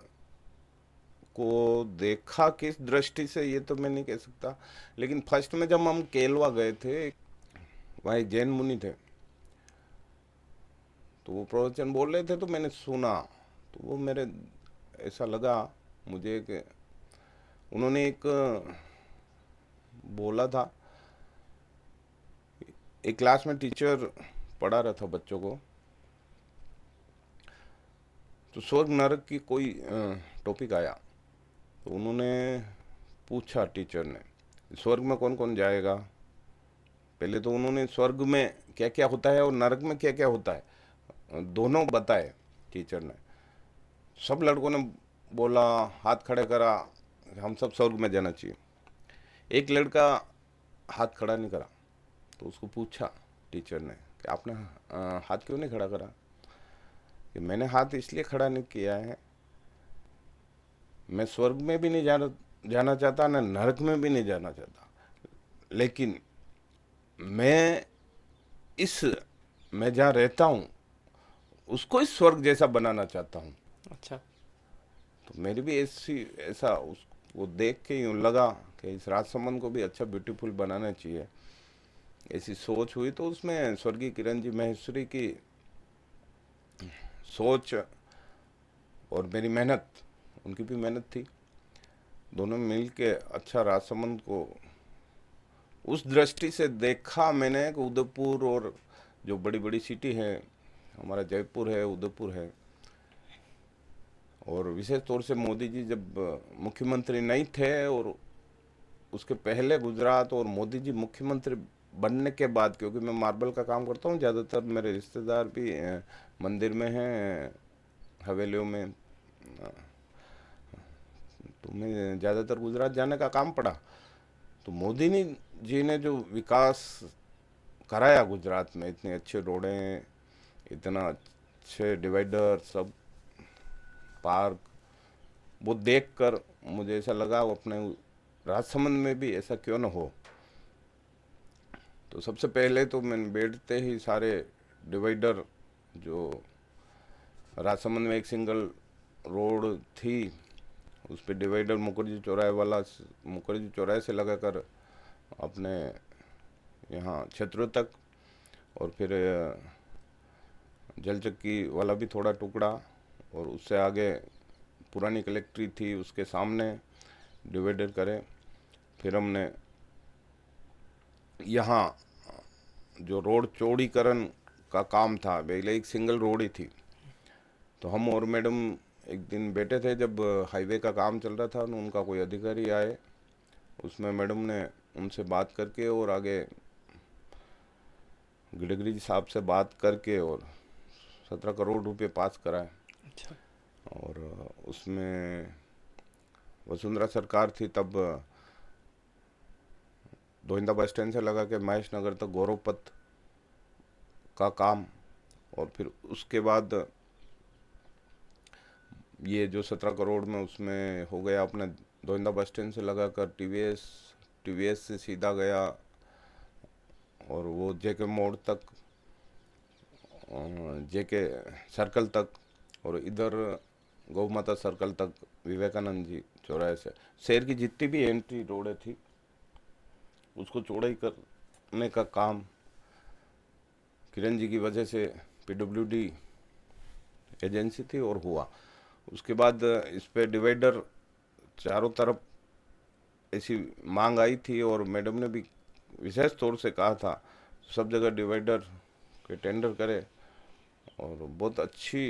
[SPEAKER 1] को देखा किस दृष्टि से ये तो मैं नहीं कह सकता, लेकिन फर्स्ट में जब हम केलवा गए थे, वहाँ एक जैन मुनि थे, तो वो प्रवचन बोल रहे थे तो मैंने सुना, तो वो मेरे ऐसा लगा मुझे कि उन्होंने एक बोला था, एक क्लास में टीचर पढ़ा रहा था बच्चों को, तो स्वर्ग नरक की कोई टॉपिक आया, तो उन्होंने पूछा टीचर ने, स्वर्ग में कौन कौन जाएगा। पहले तो उन्होंने स्वर्ग में क्या क्या होता है और नरक में क्या क्या होता है दोनों बताए टीचर ने। सब लड़कों ने बोला, हाथ खड़े करा, हम सब स्वर्ग में जाना चाहिए। एक लड़का हाथ खड़ा नहीं करा, तो उसको पूछा टीचर ने कि आपने हाथ क्यों नहीं खड़ा करा, कि मैंने हाथ इसलिए खड़ा नहीं किया है, मैं स्वर्ग में भी नहीं जाना चाहता, ना नरक में भी नहीं जाना चाहता, लेकिन मैं इस मैं जहाँ रहता हूँ उसको इस स्वर्ग जैसा बनाना चाहता हूँ।
[SPEAKER 2] अच्छा।
[SPEAKER 1] तो मेरी भी ऐसा उसको देख के यूँ लगा कि इस राजसमंद को भी अच्छा ब्यूटीफुल बनाना चाहिए, ऐसी सोच हुई। तो उसमें स्वर्गीय किरण जी महेश्वरी की सोच और मेरी मेहनत, उनकी भी मेहनत थी, दोनों मिल के अच्छा राजसमंद को उस दृष्टि से देखा मैंने कि उदयपुर और जो बड़ी बड़ी सिटी है, हमारा जयपुर है, उदयपुर है, और विशेष तौर से मोदी जी जब मुख्यमंत्री नहीं थे और उसके पहले गुजरात, और मोदी जी मुख्यमंत्री बनने के बाद, क्योंकि मैं मार्बल का काम करता हूँ, ज़्यादातर मेरे रिश्तेदार भी मंदिर में हैं, हवेलियों में, तो मैं ज़्यादातर गुजरात जाने का काम पड़ा। तो मोदी जी ने जो विकास कराया गुजरात में, इतने अच्छे रोडें, इतना अच्छे डिवाइडर, सब पार्क, वो देखकर मुझे ऐसा लगा वो अपने राजसमंद में भी ऐसा क्यों न हो। तो सबसे पहले तो मैंने बैठते ही सारे डिवाइडर, जो राजसमंद में एक सिंगल रोड थी, उस पर डिवाइडर मुखर्जी चौराहे वाला, मुखर्जी चौराहे से लगाकर अपने यहाँ क्षेत्रों तक, और फिर जल चक्की वाला भी थोड़ा टुकड़ा, और उससे आगे पुरानी कलेक्ट्री थी उसके सामने डिवाइडर करे। फिर हमने यहाँ जो रोड चौड़ीकरण का काम था, पहले एक सिंगल रोड ही थी, तो हम और मैडम एक दिन बैठे थे जब हाईवे का काम चल रहा था, उनका कोई अधिकारी आए, उसमें मैडम ने उनसे बात करके और आगे गिडगिरी साहब से बात करके और 17 करोड़ रुपए पास कराए।
[SPEAKER 2] अच्छा।
[SPEAKER 1] और उसमें वसुंधरा सरकार थी तब, दोहिंदा बस स्टैंड से लगा के महेश नगर तक गौरव पथ का काम, और फिर उसके बाद ये जो 17 करोड़ में उसमें हो गया अपने दोहिंदा बस स्टैंड से लगाकर टीवीएस से सीधा गया और वो जेके मोड़ तक, जेके सर्कल तक, और इधर गौ माता सर्कल तक विवेकानंद जी चौराहे से। शहर की जितनी भी एंट्री रोडें थी उसको चौड़ाई करने का काम किरण जी की वजह से पीडब्ल्यूडी एजेंसी थी और हुआ। उसके बाद इस पे डिवाइडर चारों तरफ ऐसी मांग आई थी और मैडम ने भी विशेष तौर से कहा था सब जगह डिवाइडर के टेंडर करे। और बहुत अच्छी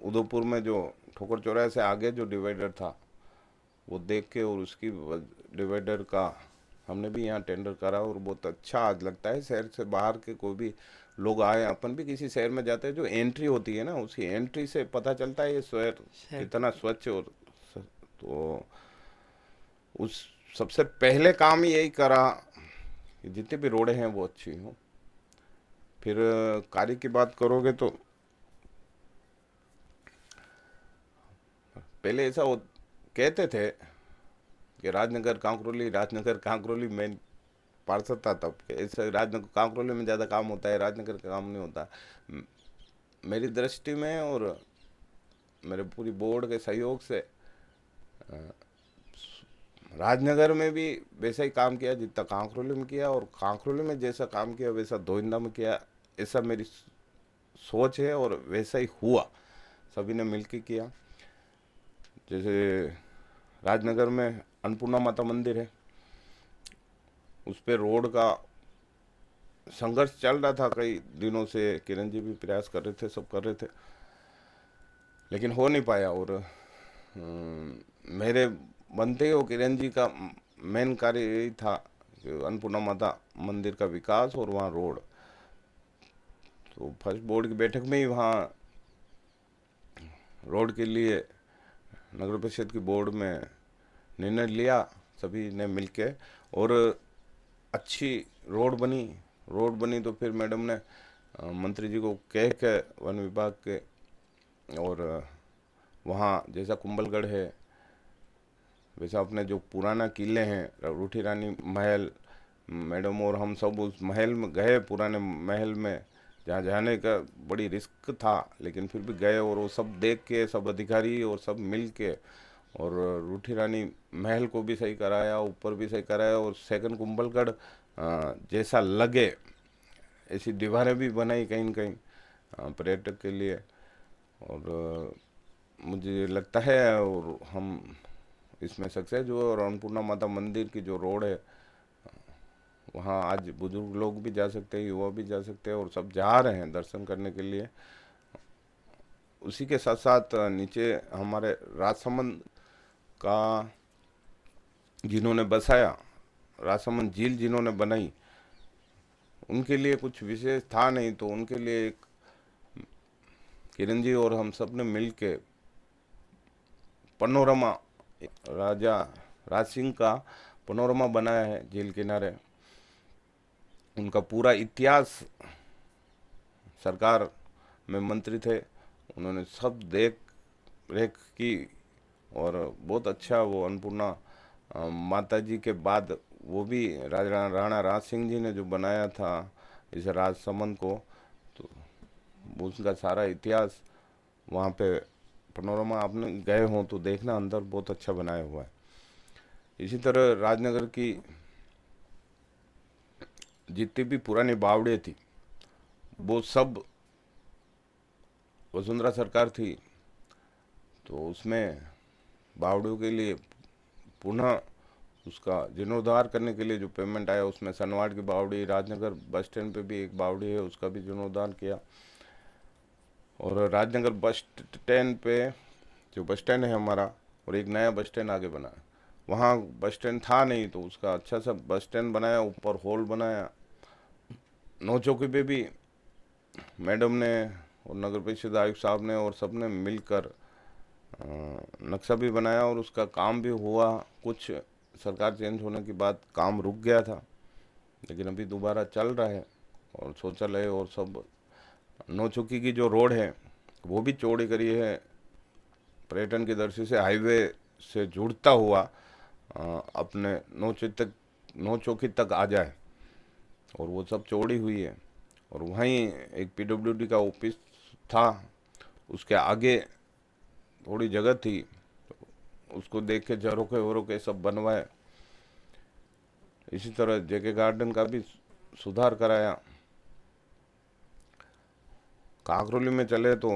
[SPEAKER 1] उदयपुर में जो ठोकर चौराहे से आगे जो डिवाइडर था वो देख के और उसकी डिवाइडर का हमने भी यहाँ टेंडर करा और बहुत अच्छा आज लगता है। शहर से बाहर के कोई भी लोग आए, अपन भी किसी शहर में जाते हैं, जो एंट्री होती है ना उसी एंट्री से पता चलता है ये शहर
[SPEAKER 2] शहर
[SPEAKER 1] कितना स्वच्छ और तो उस सबसे पहले काम यही करा कि जितनी भी रोडें हैं वो अच्छी हों। फिर कार्य की बात करोगे तो पहले ऐसा कहते थे कि राजनगर कांकरोली मेन पार्षद था तब कि ऐसा राजनगर कांकरोली में ज़्यादा काम होता है, राजनगर का काम नहीं होता। म- मेरी दृष्टि में और मेरे पूरी बोर्ड के सहयोग से राजनगर में भी वैसा ही काम किया जितना कांकरोली में किया, और कांकरोली में जैसा काम किया वैसा दोइंदा में किया, ऐसा मेरी सोच है और वैसा ही हुआ। सभी ने मिलकर किया। जैसे राजनगर में अन्नपूर्णा माता मंदिर है, उस पे रोड का संघर्ष चल रहा था कई दिनों से, किरण जी भी प्रयास कर रहे थे, सब कर रहे थे, लेकिन हो नहीं पाया। और मेरे बनते ही वो किरण जी का मेन कार्य यही था कि अन्नपूर्णा माता मंदिर का विकास और वहाँ रोड। तो फर्स्ट बोर्ड की बैठक में ही वहाँ रोड के लिए नगर परिषद की बोर्ड में निर्णय लिया सभी ने मिलके, और अच्छी रोड बनी तो फिर मैडम ने मंत्री जी को कह के वन विभाग के, और वहाँ जैसा कुंभलगढ़ है वैसा अपने जो पुराना किले हैं रूठी रानी महल, मैडम और हम सब उस महल में गए, पुराने महल में जहाँ जाने का बड़ी रिस्क था लेकिन फिर भी गए, और वो सब देख के सब अधिकारी और सब मिल के और रूठी रानी महल को भी सही कराया, ऊपर भी सही कराया, और सेकंड कुंभलगढ़ जैसा लगे ऐसी दीवारें भी बनाई कहीं न कहीं पर्यटक के लिए। और मुझे लगता है और हम इसमें सक्सेस हुए, और अन्नपूर्णा माता मंदिर की जो रोड है वहाँ आज बुजुर्ग लोग भी जा सकते हैं, युवा भी जा सकते हैं, और सब जा रहे हैं दर्शन करने के लिए। उसी के साथ साथ नीचे हमारे राजसमंद का जिन्होंने बसाया, राजसमंद झील जिन्होंने बनाई, उनके लिए कुछ विशेष था नहीं, तो उनके लिए एक किरण जी और हम सब ने मिल के पनोरमा, राजा राज सिंह का पनोरमा बनाया है झील किनारे। उनका पूरा इतिहास, सरकार में मंत्री थे, उन्होंने सब देख रेख की, और बहुत अच्छा वो अन्नपूर्णा माता जी के बाद वो भी राणा राज सिंह जी ने जो बनाया था इस राजसमंद को, तो उसका सारा इतिहास वहाँ पे पनोरमा आपने गए हो तो देखना, अंदर बहुत अच्छा बनाया हुआ है। इसी तरह राजनगर की जितनी भी पुरानी बावड़े थी वो सब वसुंधरा सरकार थी, तो उसमें बावड़ियों के लिए पुनः उसका जीर्णोद्धार करने के लिए जो पेमेंट आया उसमें सनवाड़ की बावड़ी, राजनगर बस स्टैंड पे भी एक बावड़ी है उसका भी जीर्णोद्धार किया। और राजनगर बस स्टैंड पे जो बस स्टैंड है हमारा, और एक नया बस स्टैंड आगे बना है, वहाँ बस स्टैंड था नहीं तो उसका अच्छा सा बस स्टैंड बनाया, ऊपर हॉल बनाया। नौ चौकी पे भी मैडम ने और नगर परिषद आयुक्त साहब ने और सब ने मिलकर नक्शा भी बनाया, और उसका काम भी हुआ। कुछ सरकार चेंज होने के बाद काम रुक गया था, लेकिन अभी दोबारा चल रहा है, और शौचालय और सब। नौ चौकी की जो रोड है वो भी चौड़ी करी है, पर्यटन की दृष्टि से हाईवे से जुड़ता हुआ अपने नौ चौकी तक आ जाए, और वो सब चौड़ी हुई है। और वहीं एक पीडब्ल्यूडी का ऑफिस था, उसके आगे थोड़ी जगह थी, तो उसको देख के झरोखे वरोखे सब बनवाए। इसी तरह जेके गार्डन का भी सुधार कराया। काकरोली में चले तो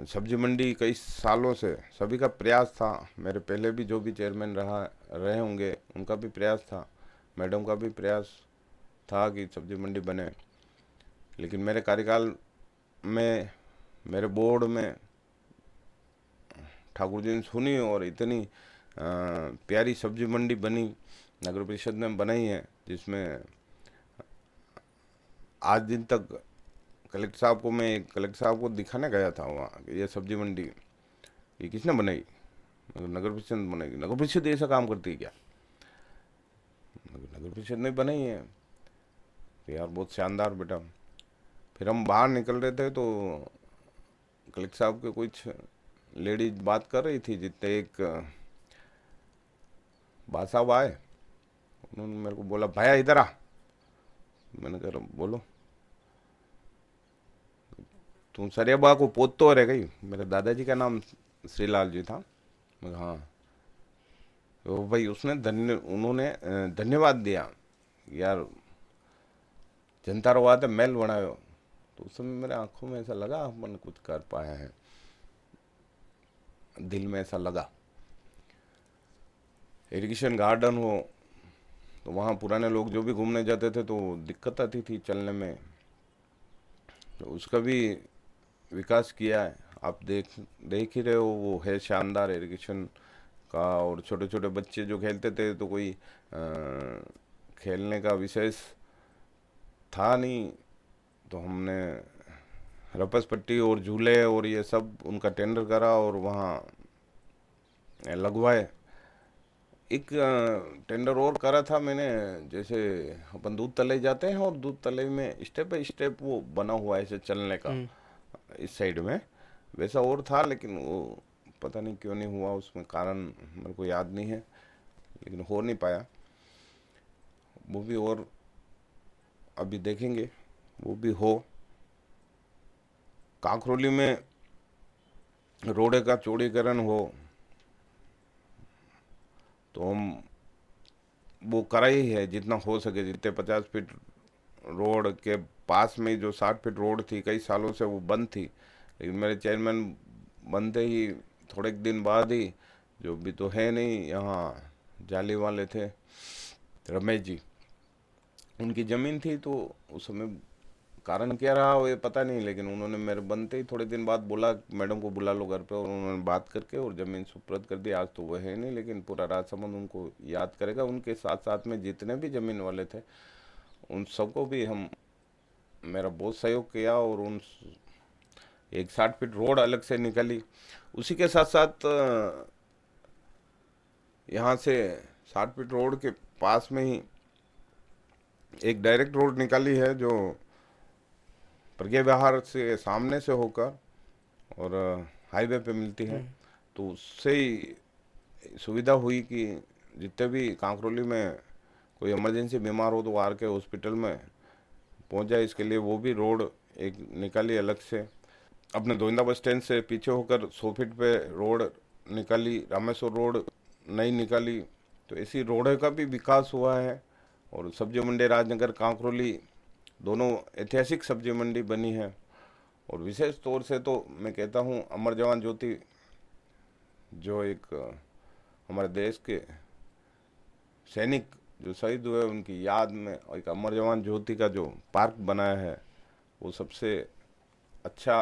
[SPEAKER 1] सब्जी मंडी कई सालों से सभी का प्रयास था, मेरे पहले भी जो भी चेयरमैन रहे होंगे उनका भी प्रयास था, मैडम का भी प्रयास था कि सब्जी मंडी बने। लेकिन मेरे कार्यकाल में मेरे बोर्ड में ठाकुर जी ने सुनी और इतनी प्यारी सब्जी मंडी बनी, नगर परिषद ने बनाई है, जिसमें आज दिन तक कलेक्टर साहब को दिखाने गया था वहाँ, ये सब्जी मंडी ये किसने बनाई, नगर परिषद ने बनाई। नगर परिषद ऐसा काम करती है क्या? नगर परिषद ने बनाई है। तो यार बहुत शानदार बेटा। फिर हम बाहर निकल रहे थे तो कलेक्टर साहब के कुछ लेडीज बात कर रही थी, जितने एक बात साहब आए, उन्होंने मेरे को बोला भैया इधर आ। मैंने कहा बोलो। तुम सरियाबा को पोत तो रह गई? मेरे दादाजी का नाम श्रीलाल जी था। मैं कहा हाँ। तो भाई उन्होंने धन्यवाद दिया, यार जनता रो बात है महल बनायो। तो उस समय मेरे आंखों में ऐसा लगा अपन कुछ कर पाया है, दिल में ऐसा लगा। इरिगेशन गार्डन हो तो वहाँ पुराने लोग जो भी घूमने जाते थे तो दिक्कत आती थी चलने में, तो उसका भी विकास किया है। आप देख ही रहे हो, वो है शानदार इरिगेशन का। और छोटे छोटे बच्चे जो खेलते थे तो कोई खेलने का विशेष था नहीं, तो हमने रपस पट्टी और झूले और ये सब उनका टेंडर करा और वहाँ लगवाए। एक टेंडर और करा था मैंने, जैसे अपन दूध तले जाते हैं और दूध तले में स्टेप बाई स्टेप वो बना हुआ है ऐसे चलने का, इस साइड में वैसा और था, लेकिन वो पता नहीं क्यों नहीं हुआ, उसमें कारण मेरे को याद नहीं है, लेकिन हो नहीं पाया वो भी। और अभी देखेंगे वो भी हो। काकरोली में रोड का चौड़ीकरण हो तो हम वो करा ही है जितना हो सके, जितने 50 फीट रोड के पास में जो 60 फीट रोड थी कई सालों से वो बंद थी, लेकिन मेरे चेयरमैन बनते ही थोड़े दिन बाद ही, जो भी तो है नहीं यहाँ जाली वाले थे रमेश जी, उनकी ज़मीन थी, तो उस समय कारण क्या रहा वो ये पता नहीं, लेकिन उन्होंने मेरे बनते ही थोड़े दिन बाद बोला मैडम को बुला लो घर पे, और उन्होंने बात करके और ज़मीन सुपुर्द कर दी। आज तो वो है नहीं, लेकिन पूरा राजसमंद उनको याद करेगा। उनके साथ साथ में जितने भी ज़मीन वाले थे उन सबको भी मेरा बहुत सहयोग किया, और उन एक 60 फीट रोड अलग से निकली। उसी के साथ साथ यहाँ से 60 फीट रोड के पास में ही एक डायरेक्ट रोड निकाली है, जो प्रज्ञा विहार से सामने से होकर और हाईवे पे मिलती है। तो उससे ही सुविधा हुई कि जितने भी कांकरोली में कोई इमरजेंसी बीमार हो तो आर के हॉस्पिटल में पहुंच जाए, इसके लिए वो भी रोड एक निकाली अलग से। अपने दोइंदा बस स्टैंड से पीछे होकर 100 फीट पे रोड निकाली, रामेश्वर रोड नई निकाली। तो ऐसी रोड का भी विकास हुआ है। और सब्जी मंडी राजनगर कांकरोली दोनों ऐतिहासिक सब्जी मंडी बनी है। और विशेष तौर से तो मैं कहता हूँ अमर जवान ज्योति, जो एक हमारे देश के सैनिक जो शहीद हुए उनकी याद में एक अमर जवान ज्योति का जो पार्क बनाया है, वो सबसे अच्छा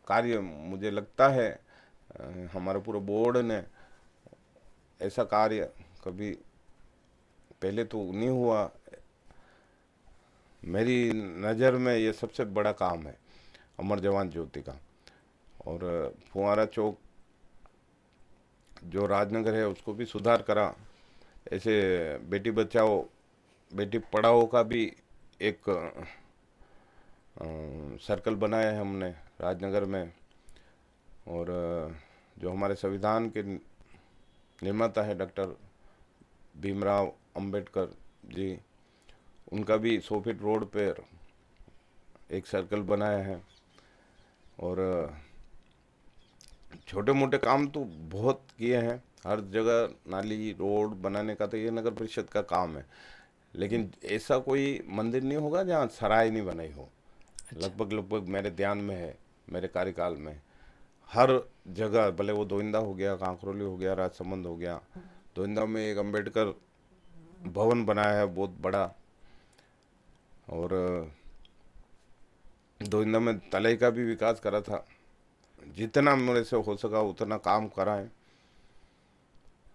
[SPEAKER 1] कार्य मुझे लगता है। हमारे पूरे बोर्ड ने ऐसा कार्य कभी पहले तो नहीं हुआ। मेरी नज़र में ये सबसे बड़ा काम है अमर जवान ज्योति का। और फुहारा चौक जो राजनगर है उसको भी सुधार करा। ऐसे बेटी बचाओ बेटी पढ़ाओ का भी एक सर्कल बनाया है हमने राजनगर में। और जो हमारे संविधान के निर्माता है डॉक्टर भीमराव अंबेडकर जी, उनका भी 100 फीट रोड पर एक सर्कल बनाया है। और छोटे मोटे काम तो बहुत किए हैं। हर जगह नाली रोड बनाने का तो ये नगर परिषद का काम है, लेकिन ऐसा कोई मंदिर नहीं होगा जहाँ सराय नहीं बनाई हो।
[SPEAKER 2] अच्छा।
[SPEAKER 1] लगभग लगभग मेरे ध्यान में है, मेरे कार्यकाल में हर जगह, भले वो दोइंदा हो गया, कांकरोली हो गया, राजसमंद हो गया, दोइंदा में एक अंबेडकर भवन बनाया है बहुत बड़ा, और दोइंदा में तलाई का भी विकास करा था। जितना मेरे से हो सका उतना काम कराएं।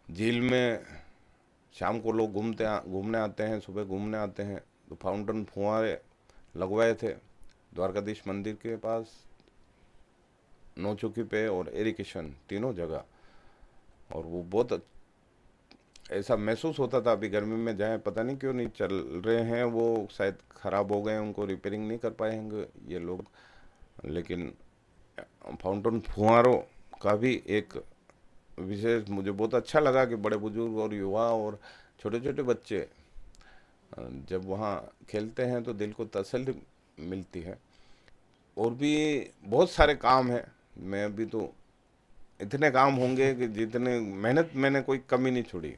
[SPEAKER 1] झील में शाम को लोग घूमने आते हैं, सुबह घूमने आते हैं, तो फाउंटेन फुहारे लगवाए थे द्वारकाधीश मंदिर के पास, नौचौकी पे और इरिगेशन तीनों जगह। और वो बहुत ऐसा महसूस होता था, अभी गर्मी में जाएं पता नहीं क्यों नहीं चल रहे हैं, वो शायद ख़राब हो गए, उनको रिपेयरिंग नहीं कर पाएंगे ये लोग। लेकिन फाउंटेन फुहारों का भी एक विशेष मुझे बहुत अच्छा लगा कि बड़े बुजुर्ग और युवा और छोटे छोटे बच्चे जब वहाँ खेलते हैं तो दिल को तसल्ली मिलती है। और भी बहुत सारे काम हैं, मैं अभी तो इतने काम होंगे कि जितने मेहनत मैंने कोई कमी नहीं छोड़ी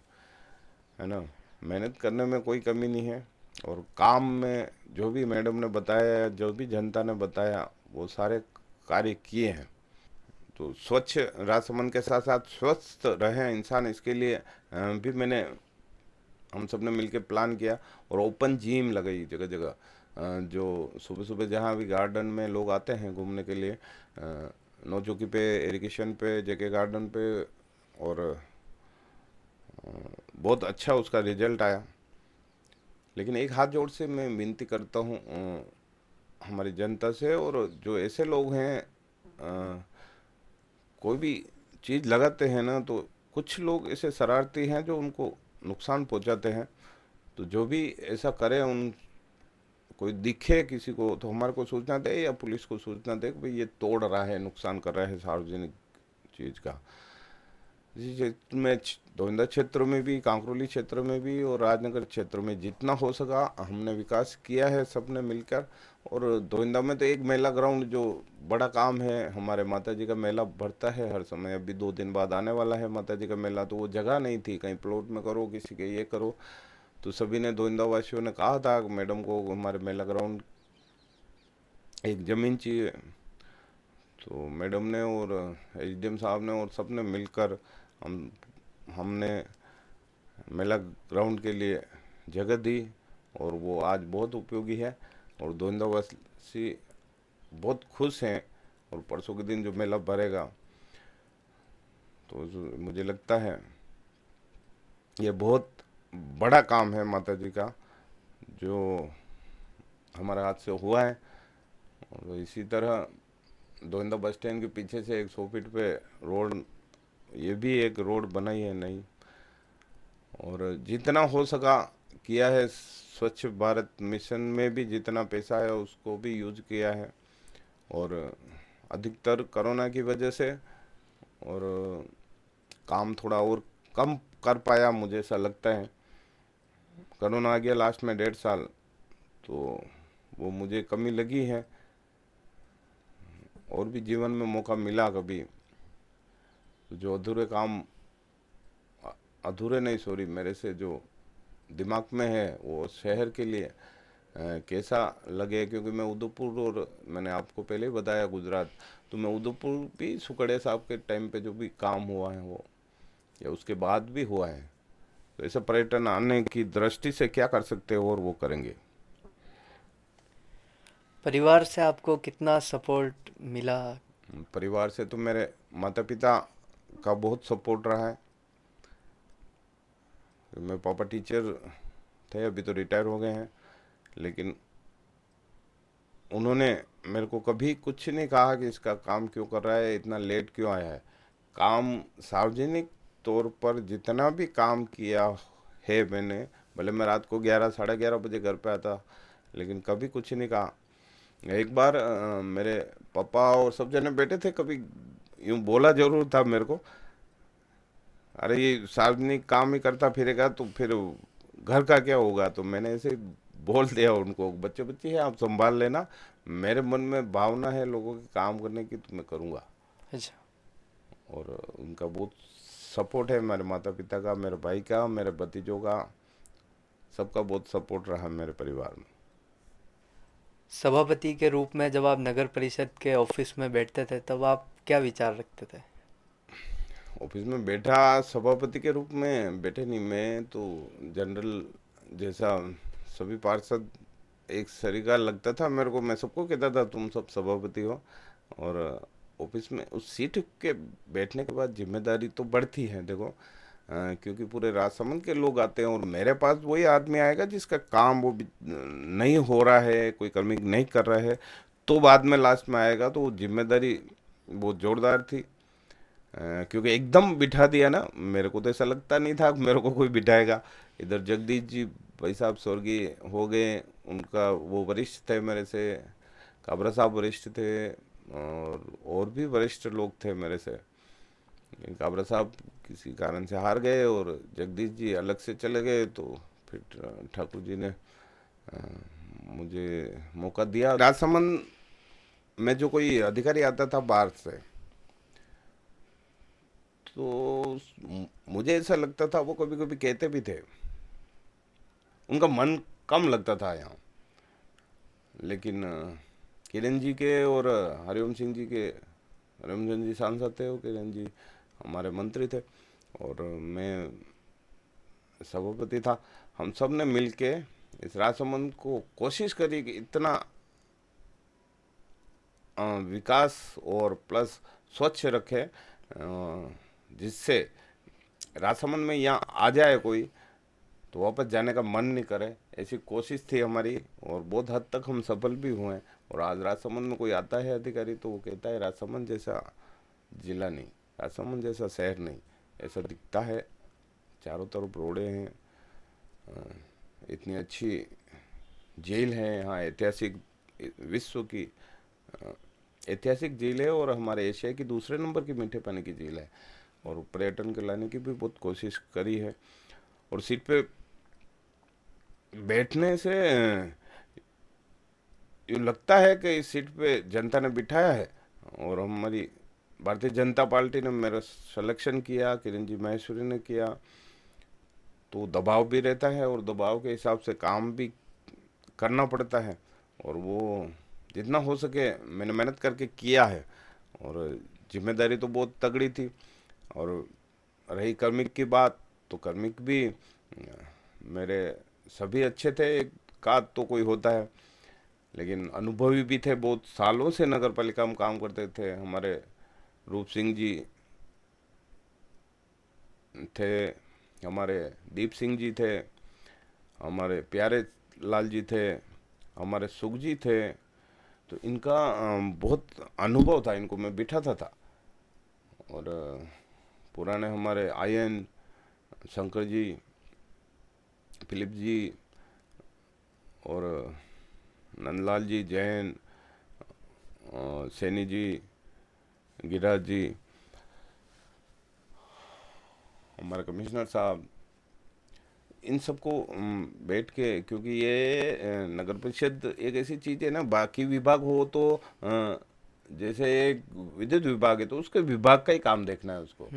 [SPEAKER 1] है ना, मेहनत करने में कोई कमी नहीं है। और काम में जो भी मैडम ने बताया, जो भी जनता ने बताया, वो सारे कार्य किए हैं। तो स्वच्छ राजसमंद के साथ साथ स्वस्थ रहे इंसान, इसके लिए भी मैंने हम सब ने मिलकर प्लान किया। और ओपन जिम लगाई जगह जगह, जो सुबह सुबह जहाँ भी गार्डन में लोग आते हैं घूमने के लिए, नौचौकी पे, इरिगेशन पे, जेके गार्डन पे, और बहुत अच्छा उसका रिजल्ट आया। लेकिन एक हाथ जोड़ से मैं विनती करता हूँ हमारी जनता से, और जो ऐसे लोग हैं कोई भी चीज़ लगाते हैं ना, तो कुछ लोग ऐसे शरारती हैं जो उनको नुकसान पहुंचाते हैं। तो जो भी ऐसा करे, उन कोई दिखे किसी को तो हमारे को सूचना दे या पुलिस को सूचना दे कि भाई ये तोड़ रहा है, नुकसान कर रहा है सार्वजनिक चीज़ का। इसी क्षेत्र में दोइंदा क्षेत्र में भी, कांकरोली क्षेत्र में भी और राजनगर क्षेत्र में जितना हो सका हमने विकास किया है सबने मिलकर। और दोइंदा में तो एक मेला ग्राउंड जो बड़ा काम है, हमारे माता जी का मेला भरता है हर समय, अभी 2 दिन बाद आने वाला है माता जी का मेला, तो वो जगह नहीं थी, कहीं प्लॉट में करो, किसी के ये करो, तो सभी ने दोइंदा वासियों ने कहा था कि मैडम को हमारे मेला ग्राउंड एक ज़मीन चाहिए। तो मैडम ने और एसडीएम साहब ने और सब ने मिलकर हम हमने मेला ग्राउंड के लिए जगह दी, और वो आज बहुत उपयोगी है और दोइंदा वासी बहुत खुश हैं। और परसों के दिन जो मेला भरेगा, तो मुझे लगता है ये बहुत बड़ा काम है माता जी का जो हमारे हाथ से हुआ है। और इसी तरह दोइंदा बस स्टैंड के पीछे से 100 फीट पे रोड, ये भी एक रोड बनाई है नई। और जितना हो सका किया है, स्वच्छ भारत मिशन में भी जितना पैसा है उसको भी यूज किया है। और अधिकतर कोरोना की वजह से और काम थोड़ा और कम कर पाया, मुझे ऐसा लगता है। कोरोना आ गया लास्ट में 1.5 साल, तो वो मुझे कमी लगी है। और भी जीवन में मौका मिला कभी, तो जो अधूरे काम, अधूरे नहीं सॉरी, मेरे से जो दिमाग में है वो शहर के लिए कैसा लगे, क्योंकि मैं उदयपुर, और मैंने आपको पहले ही बताया गुजरात, तो मैं उदयपुर भी सुखड़े साहब के टाइम पे जो भी काम हुआ है वो, या उसके बाद भी हुआ है, तो ऐसा पर्यटन आने की दृष्टि से क्या कर सकते हो और वो करेंगे।
[SPEAKER 2] परिवार से आपको कितना सपोर्ट मिला?
[SPEAKER 1] परिवार से तो मेरे माता पिता का बहुत सपोर्ट रहा है। मेरे पापा टीचर थे, अभी तो रिटायर हो गए हैं, लेकिन उन्होंने मेरे को कभी कुछ नहीं कहा कि इसका काम क्यों कर रहा है, इतना लेट क्यों आया है। काम सार्वजनिक तौर पर जितना भी काम किया है मैंने, भले मैं रात को 11 साढ़े 11 बजे घर पे आता, लेकिन कभी कुछ नहीं कहा। एक बार मेरे पापा और सब जने बैठे थे, कभी यूँ बोला जरूर था मेरे को, अरे ये सार्वजनिक काम ही करता फिरेगा तो फिर घर का क्या होगा। तो मैंने ऐसे ही बोल दिया उनको, बच्चे बच्चे हैं आप संभाल लेना, मेरे मन में भावना है लोगों के काम करने की तो मैं करूँगा।
[SPEAKER 2] अच्छा।
[SPEAKER 1] और उनका बहुत सपोर्ट है मेरे माता पिता का, मेरे भाई का, मेरे भतीजों का, सबका बहुत सपोर्ट रहा मेरे परिवार में।
[SPEAKER 2] सभापति के रूप में जब आप नगर परिषद के ऑफिस में बैठते थे तब आप क्या विचार रखते थे?
[SPEAKER 1] ऑफिस में बैठा, सभापति के रूप में बैठे नहीं, मैं तो जनरल जैसा सभी पार्षद एक सरीका लगता था मेरे को, मैं सबको कहता था तुम सब सभापति हो। और ऑफिस में उस सीट के बैठने के बाद जिम्मेदारी तो बढ़ती है, देखो क्योंकि पूरे राजसमंद के लोग आते हैं और मेरे पास वही आदमी आएगा जिसका काम वो नहीं हो रहा है, कोई कर्मी नहीं कर रहा है, तो बाद में लास्ट में आएगा, तो वो जिम्मेदारी बहुत जोरदार थी। क्योंकि एकदम बिठा दिया ना, मेरे को तो ऐसा लगता नहीं था कि मेरे को कोई बिठाएगा। इधर जगदीश जी भाई साहब स्वर्गीय हो गए, उनका वो वरिष्ठ थे मेरे से, काबरा साहब वरिष्ठ थे, और भी वरिष्ठ लोग थे मेरे से। लेकिन काबरा साहब किसी कारण से हार गए और जगदीश जी अलग से चले गए, तो फिर ठाकुर जी ने मुझे मौका दिया। राजसमंद में जो कोई अधिकारी आता था बाहर से, तो मुझे ऐसा लगता था, वो कभी कभी कहते भी थे उनका मन कम लगता था यहाँ। लेकिन किरण जी के और हरिओम सिंह जी के, हरिओम सिंह जी सांसद थे और किरण जी हमारे मंत्री थे और मैं सभापति था, हम सब ने मिल के इस राजसमंद को कोशिश करी कि इतना विकास और प्लस स्वच्छ रखे, जिससे राजसमंद में यहाँ आ जाए कोई तो वापस जाने का मन नहीं करे, ऐसी कोशिश थी हमारी और बहुत हद तक हम सफल भी हुए। और आज राजसमंद में कोई आता है अधिकारी तो वो कहता है राजसमंद जैसा जिला नहीं, राजसमंद जैसा शहर नहीं, ऐसा दिखता है। चारों तरफ रोडें हैं, इतनी अच्छी झील है यहाँ, ऐतिहासिक, विश्व की ऐतिहासिक झील है और हमारे एशिया की दूसरे नंबर की मीठे पानी की झील है। और पर्यटन के लाने की भी बहुत कोशिश करी है। और सीट पे बैठने से यूँ लगता है कि इस सीट पे जनता ने बिठाया है और हमारी भारतीय जनता पार्टी ने मेरा सिलेक्शन किया, किरण जी माहेश्वरी ने किया, तो दबाव भी रहता है और दबाव के हिसाब से काम भी करना पड़ता है। और वो जितना हो सके मैंने मेहनत करके किया है और जिम्मेदारी तो बहुत तगड़ी थी। और रही कार्मिक की बात, तो कार्मिक भी मेरे सभी अच्छे थे, एक काद तो कोई होता है, लेकिन अनुभवी भी थे, बहुत सालों से नगर पालिका में काम करते थे। हमारे रूप सिंह जी थे, हमारे दीप सिंह जी थे, हमारे प्यारे लाल जी थे, हमारे सुख जी थे, तो इनका बहुत अनुभव था, इनको मैं बिठाता था। और पुराने हमारे आयन शंकर जी, फिलिप जी और नंदलाल जी जैन, सैनी जी, गिरिराज जी, हमारे कमिश्नर साहब, इन सबको बैठ के, क्योंकि ये नगर परिषद एक ऐसी चीज़ है ना, बाकी विभाग हो तो जैसे एक विद्युत विभाग है तो उसके विभाग का ही काम देखना है उसको।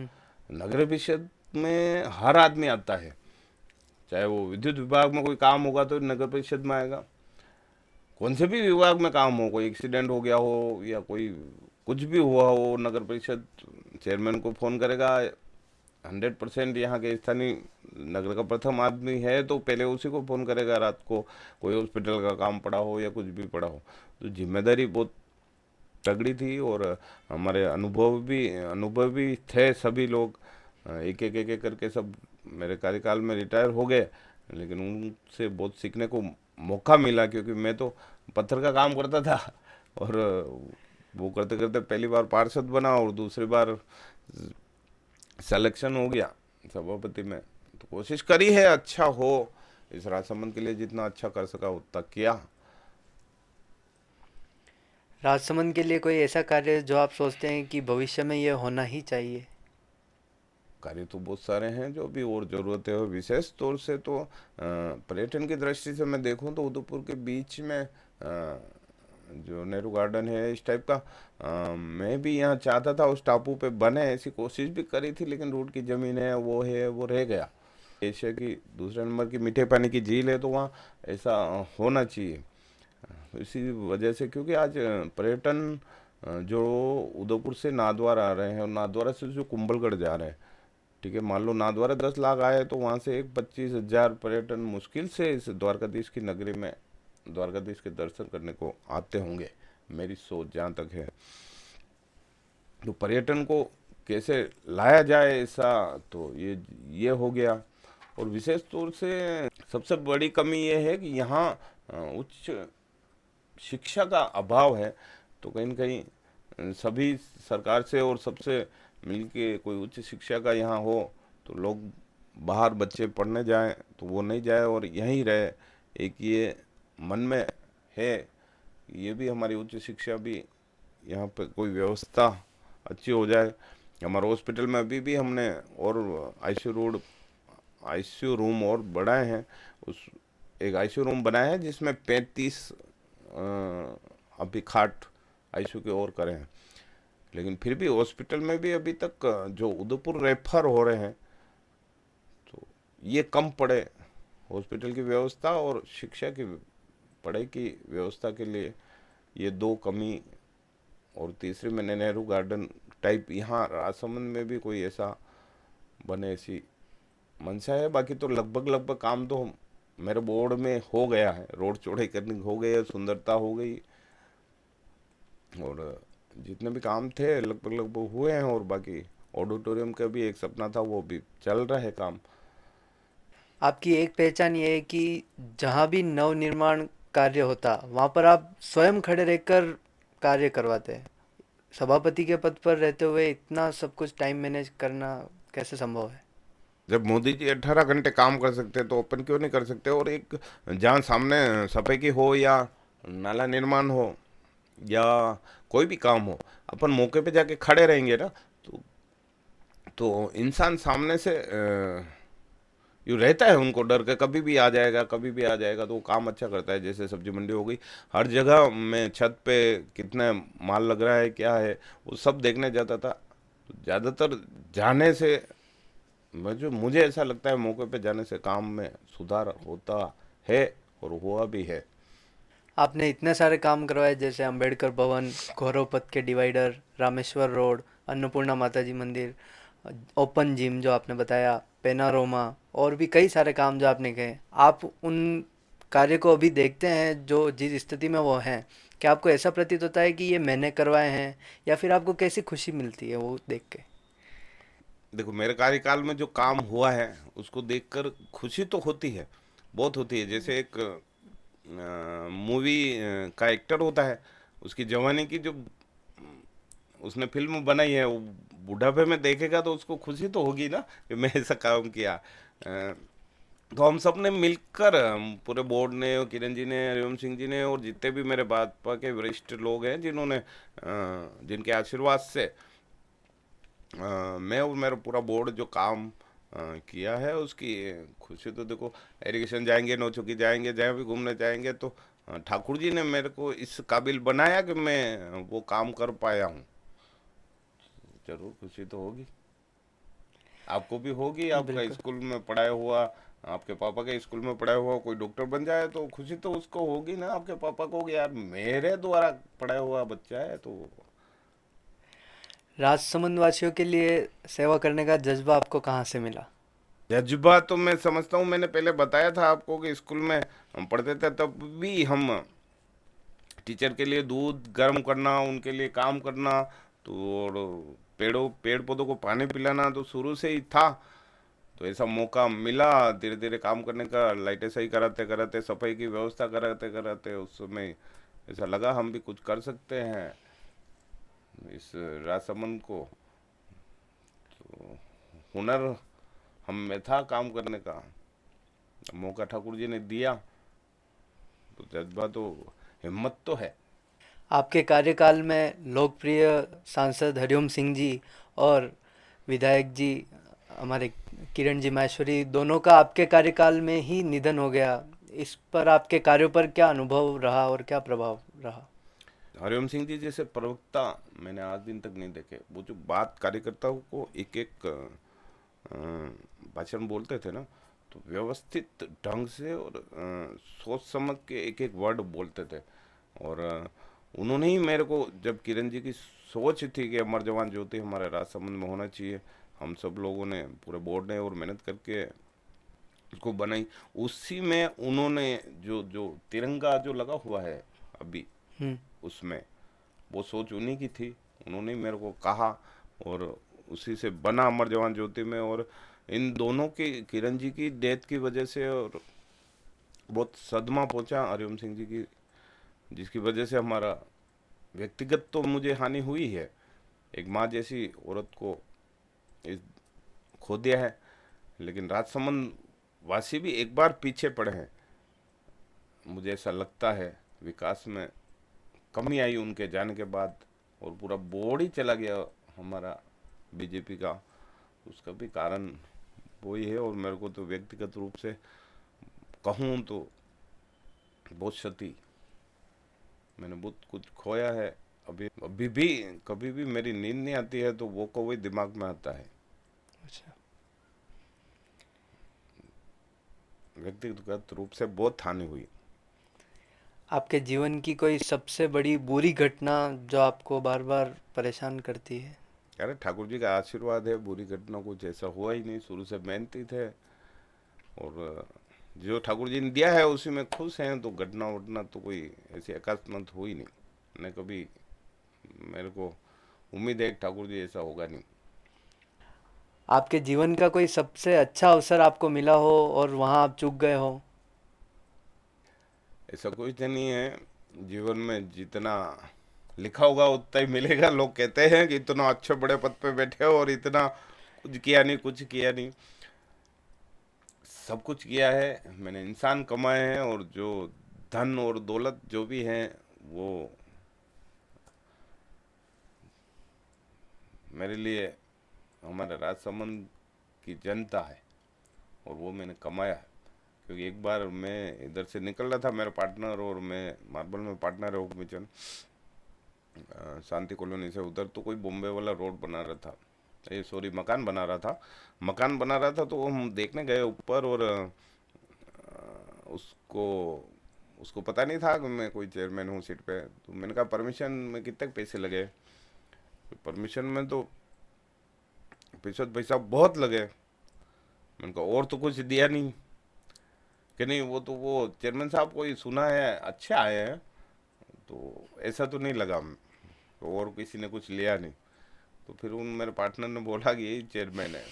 [SPEAKER 1] नगर परिषद में हर आदमी आता है, चाहे वो विद्युत विभाग में कोई काम होगा तो नगर परिषद में आएगा, कौन से भी विभाग में काम हो, कोई एक्सीडेंट हो गया हो या कोई कुछ भी हुआ हो, नगर परिषद चेयरमैन को फ़ोन करेगा। 100% यहाँ के स्थानीय नगर का प्रथम आदमी है तो पहले उसी को फ़ोन करेगा रात को, कोई हॉस्पिटल का काम पड़ा हो या कुछ भी पड़ा हो। तो जिम्मेदारी बहुत तगड़ी थी और हमारे अनुभवी थे सभी लोग, एक करके सब मेरे कार्यकाल में रिटायर हो गए, लेकिन उनसे बहुत सीखने को मौका मिला, क्योंकि मैं तो पत्थर का काम करता था और वो करते करते पहली बार पार्षद बना और दूसरी बार सिलेक्शन हो गया सभापति में। तो कोशिश करी है अच्छा हो, इस राजसमंद के लिए जितना अच्छा कर सका उतना किया।
[SPEAKER 2] राजसमंद के लिए कोई ऐसा कार्य जो आप सोचते हैं कि भविष्य में ये होना ही चाहिए?
[SPEAKER 1] कार्य तो बहुत सारे हैं जो भी और ज़रूरत है, और विशेष तौर से तो पर्यटन की दृष्टि से मैं देखूं तो उदयपुर के बीच में जो नेहरू गार्डन है इस टाइप का, मैं भी यहाँ चाहता था उस टापू पे बने, ऐसी कोशिश भी करी थी, लेकिन रोड की ज़मीन है वो रह गया। एशिया की दूसरे नंबर की मीठे पानी की झील है, तो वहाँ ऐसा होना चाहिए। इसी वजह से, क्योंकि आज पर्यटन जो उदयपुर से नाथद्वारा आ रहे हैं और नाथद्वारा से जो कुंभलगढ़ जा रहे हैं, ठीक है, मान लो नाथद्वारा 10 लाख आए तो वहाँ से एक 25,000 पर्यटन मुश्किल से इस द्वारकाधीश की नगरी में द्वारकाधीश के दर्शन करने को आते होंगे, मेरी सोच जहाँ तक है। तो पर्यटन को कैसे लाया जाए ऐसा, तो ये हो गया। और विशेष तौर से सबसे बड़ी कमी ये है कि यहाँ उच्च शिक्षा का अभाव है। तो कहीं न कहीं सभी सरकार से और सबसे मिलके कोई उच्च शिक्षा का यहाँ हो, तो लोग बाहर बच्चे पढ़ने जाएं तो वो नहीं जाए और यहीं रहे। एक ये मन में है, ये भी हमारी उच्च शिक्षा भी यहाँ पे कोई व्यवस्था अच्छी हो जाए। हमारे हॉस्पिटल में अभी भी हमने और आईसीयू रूम और बढ़ाए हैं। उस एक आईसीयू रूम बनाया है जिसमें 35 अभी खाट आईसीयू के और करे हैं, लेकिन फिर भी हॉस्पिटल में भी अभी तक जो उदयपुर रेफर हो रहे हैं, तो ये कम पड़े हॉस्पिटल की व्यवस्था और शिक्षा की पढ़ाई की व्यवस्था के लिए, ये दो कमी। और तीसरी मैंने नेहरू गार्डन टाइप यहाँ राजसमंद में भी कोई ऐसा बने, ऐसी मंशा है। बाकी तो लगभग काम तो मेरे बोर्ड में हो गया है, रोड चौड़ाई करनी हो गई है, सुंदरता हो गई, और जितने भी काम थे लगभग हुए हैं। और बाकी ऑडिटोरियम का भी एक सपना था, वो भी चल रहा है काम।
[SPEAKER 2] आपकी एक पहचान ये है कि जहाँ भी नवनिर्माण कार्य होता वहाँ पर आप स्वयं खड़े रहकर कार्य करवाते हैं। सभापति के पद पर रहते हुए इतना सब कुछ टाइम मैनेज करना कैसे संभव है?
[SPEAKER 1] जब मोदी जी 18 घंटे काम कर सकते हैं तो अपन क्यों नहीं कर सकते। और एक जहाँ सामने सफाई की हो या नाला निर्माण हो या कोई भी काम हो, अपन मौके पे जाके खड़े रहेंगे ना, तो इंसान सामने से यूँ रहता है, उनको डर के कभी भी आ जाएगा, कभी भी आ जाएगा, तो वो काम अच्छा करता है। जैसे सब्जी मंडी हो गई, हर जगह मैं छत पे कितना माल लग रहा है क्या है वो सब देखने जाता था। तो ज़्यादातर जाने से मुझे ऐसा लगता है मौके पे जाने से काम में सुधार होता है और हुआ भी है।
[SPEAKER 2] आपने इतने सारे काम करवाए जैसे अंबेडकर भवन, गौरव पथ के डिवाइडर, रामेश्वर रोड, अन्नपूर्णा माताजी मंदिर, ओपन जिम जो आपने बताया, पेनारोमा, और भी कई सारे काम जो आपने कहे। आप उन कार्य को अभी देखते हैं जो जिस स्थिति में वो हैं, क्या आपको ऐसा प्रतीत होता है कि ये मैंने करवाए हैं, या फिर आपको कैसी खुशी मिलती है वो देख के?
[SPEAKER 1] देखो, मेरे कार्यकाल में जो काम हुआ है उसको देखकर खुशी तो होती है, बहुत होती है। जैसे एक मूवी का एक्टर होता है, उसकी जवानी की जो उसने फिल्म बनाई है, वो बुढ़ापे में देखेगा तो उसको खुशी तो होगी ना कि मैं ऐसा काम किया। तो हम सब ने मिलकर, पूरे बोर्ड ने और किरण जी ने, हरिवंश सिंह जी ने और जितने भी मेरे भाजपा के वरिष्ठ लोग हैं जिन्होंने जिनके आशीर्वाद से मैं और मेरा पूरा बोर्ड जो काम किया है, उसकी खुशी तो देखो। एरिगेशन जाएंगे, नौचुकी जाएंगे, जहाँ भी घूमने जाएंगे, तो ठाकुर जी ने मेरे को इस काबिल बनाया कि मैं वो काम कर पाया हूँ। जरूर खुशी तो होगी, आपको भी होगी। आपका
[SPEAKER 2] बिल्कुल।
[SPEAKER 1] स्कूल में पढ़ाया हुआ, आपके पापा के स्कूल में पढ़ाया हुआ कोई डॉक्टर बन जाए तो खुशी तो उसको होगी ना, आपके पापा को होगी, यार मेरे द्वारा पढ़ाया हुआ बच्चा है। तो
[SPEAKER 2] राजसमंद वासियों के लिए सेवा करने का जज्बा आपको कहाँ से मिला?
[SPEAKER 1] जज्बा तो मैं समझता हूँ, मैंने पहले बताया था आपको कि स्कूल में हम पढ़ते थे तब भी हम टीचर के लिए दूध गर्म करना, उनके लिए काम करना, तो और पेड़ पौधों को पानी पिलाना तो शुरू से ही था। तो ऐसा मौका मिला धीरे धीरे काम करने का, लाइटें सही कराते कराते, सफाई की व्यवस्था कराते कराते, उस समय ऐसा लगा हम भी कुछ कर सकते हैं इस राजसमंद को। तो हुनर हम में था काम करने का, मौका ठाकुर जी ने दिया, तो जज्बा तो, हिम्मत तो है।
[SPEAKER 2] आपके कार्यकाल में लोकप्रिय सांसद हरिओम सिंह जी और विधायक जी हमारे किरण जी माहेश्वरी, दोनों का आपके कार्यकाल में ही निधन हो गया। इस पर आपके कार्यों पर क्या अनुभव रहा और क्या प्रभाव रहा?
[SPEAKER 1] हरिओम सिंह जी जैसे प्रवक्ता मैंने आज दिन तक नहीं देखे। वो जो बात कार्यकर्ताओं को एक एक भाषण बोलते थे ना, तो व्यवस्थित ढंग से और सोच समझ के एक एक वर्ड बोलते थे। और उन्होंने ही मेरे को, जब किरण जी की सोच थी कि अमर जवान ज्योति हमारे राजसमंद में होना चाहिए, हम सब लोगों ने, पूरे बोर्ड ने और मेहनत करके उसको बनाई। उसी में उन्होंने जो जो तिरंगा जो लगा हुआ है अभी
[SPEAKER 2] हम्म।
[SPEAKER 1] उसमें, वो सोच उन्हीं की थी। उन्होंने ही मेरे को कहा और उसी से बना अमर जवान ज्योति में। और इन दोनों की, किरण जी की डेथ की वजह से और बहुत सदमा पहुंचा हरिओम सिंह जी की, जिसकी वजह से हमारा व्यक्तिगत तो मुझे हानि हुई है, एक माँ जैसी औरत को इस खो दिया है। लेकिन राजसमंद वासी भी एक बार पीछे पड़े हैं, मुझे ऐसा लगता है। विकास में कमी आई उनके जाने के बाद, और पूरा बोर्ड ही चला गया हमारा बीजेपी का। उसका भी कारण वही है। और मेरे को तो व्यक्तिगत रूप से कहूँ तो बहुत क्षति, मैंने बहुत कुछ खोया है। अभी अभी भी कभी भी मेरी नींद नहीं आती है तो वो को वही दिमाग में आता है।
[SPEAKER 2] अच्छा।
[SPEAKER 1] व्यक्तिगत रूप से बहुत हानि हुई।
[SPEAKER 2] आपके जीवन की कोई सबसे बड़ी बुरी घटना जो आपको बार बार परेशान करती है?
[SPEAKER 1] अरे ठाकुर जी का आशीर्वाद है, बुरी घटना कुछ ऐसा हुआ ही नहीं। शुरू से मेहनती थे और जो ठाकुर जी ने दिया है उसी में खुश हैं। तो घटना वटना तो कोई ऐसी अकस्मात हुई नहीं, न कभी। मेरे को उम्मीद है कि ठाकुर जी ऐसा होगा नहीं।
[SPEAKER 2] आपके जीवन का कोई सबसे अच्छा अवसर आपको मिला हो और वहाँ आप चूक गए हो?
[SPEAKER 1] ऐसा कुछ नहीं है। जीवन में जितना लिखा होगा उतना ही मिलेगा। लोग कहते हैं कि इतना अच्छे बड़े पद पे बैठे हो और इतना कुछ किया नहीं, कुछ किया नहीं। सब कुछ किया है मैंने, इंसान कमाए हैं। और जो धन और दौलत जो भी है वो मेरे लिए हमारे राजसमंद की जनता है, और वो मैंने कमाया है। क्योंकि एक बार मैं इधर से निकल रहा था, मेरा पार्टनर और मैं, मार्बल में पार्टनर है उपमिचन, शांति कॉलोनी से उधर, तो कोई बॉम्बे वाला रोड बना रहा था, ये सॉरी मकान बना रहा था। मकान बना रहा था तो हम देखने गए ऊपर। और उसको उसको पता नहीं था कि मैं कोई चेयरमैन हूँ सीट पे। तो मैंने कहा परमिशन में कितने पैसे लगे? परमिशन में तो पैसा पैसा बहुत लगे। मैंने कहा और तो कुछ दिया नहीं। कि नहीं, वो तो वो चेयरमैन साहब कोई सुना है अच्छे आए हैं, तो ऐसा तो नहीं लगा। तो और किसी ने कुछ लिया नहीं। तो फिर उन मेरे पार्टनर ने बोला कि यही चेयरमैन है।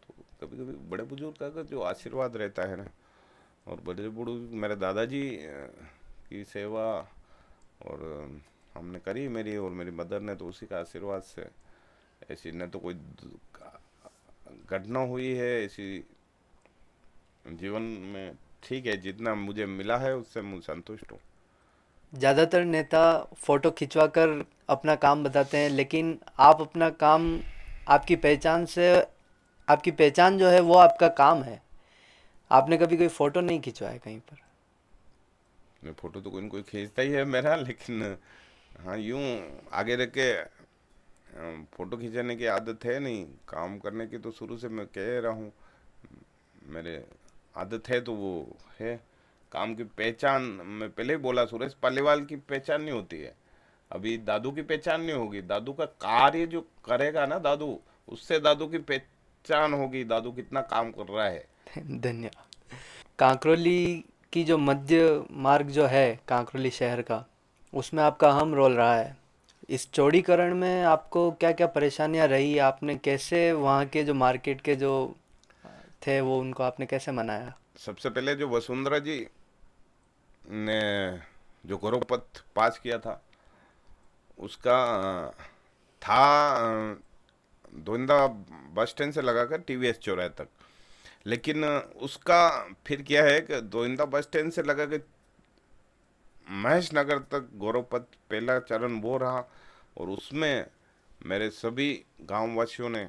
[SPEAKER 1] तो कभी कभी बड़े बुजुर्ग का जो आशीर्वाद रहता है ना, और बड़े बुजुर्ग मेरे दादाजी की सेवा और हमने करी, मेरी और मेरी मदर ने, तो उसी का आशीर्वाद से ऐसी न तो कोई घटना हुई है ऐसी जीवन में। ठीक है, जितना मुझे मिला है उससे मैं संतुष्ट हूँ।
[SPEAKER 2] ज़्यादातर नेता फोटो खिंचवाकर अपना काम बताते हैं, लेकिन आप अपना काम, आपकी पहचान से, आपकी पहचान जो है वो आपका काम है। आपने कभी कोई फोटो नहीं खिंचवाया कहीं पर?
[SPEAKER 1] मैं फोटो तो कोई न कोई खींचता ही है मेरा, लेकिन हाँ यूं आगे रख के फोटो खींचने की आदत है नहीं। काम करने की तो शुरू से मैं कह रहा हूँ, मेरे आदत है तो वो है। काम की पहचान, मैं पहले ही बोला, सुरेश पालीवाल की पहचान नहीं होती है। अभी दादू की पहचान नहीं होगी, दादू का कार्य जो करेगा ना दादू, उससे दादू की पहचान होगी, दादू कितना काम कर रहा है।
[SPEAKER 2] धन्यवाद। कांकरोली की जो मध्य मार्ग जो है कांकरोली शहर का, उसमें आपका अहम रोल रहा है। इस चौड़ीकरण में आपको क्या क्या परेशानियां रही? आपने कैसे वहाँ के जो मार्केट के जो थे वो उनको आपने कैसे मनाया?
[SPEAKER 1] सबसे पहले जो वसुंधरा जी ने जो गौरवपथ पास किया था, उसका था दोइंदा बस स्टैंड से लगाकर टीवीएस चौराहे तक। लेकिन उसका फिर क्या है कि दोइंदा बस स्टैंड से लगा के महेश नगर तक गौरवपथ पहला चरण वो रहा। और उसमें मेरे सभी गांव वासियों ने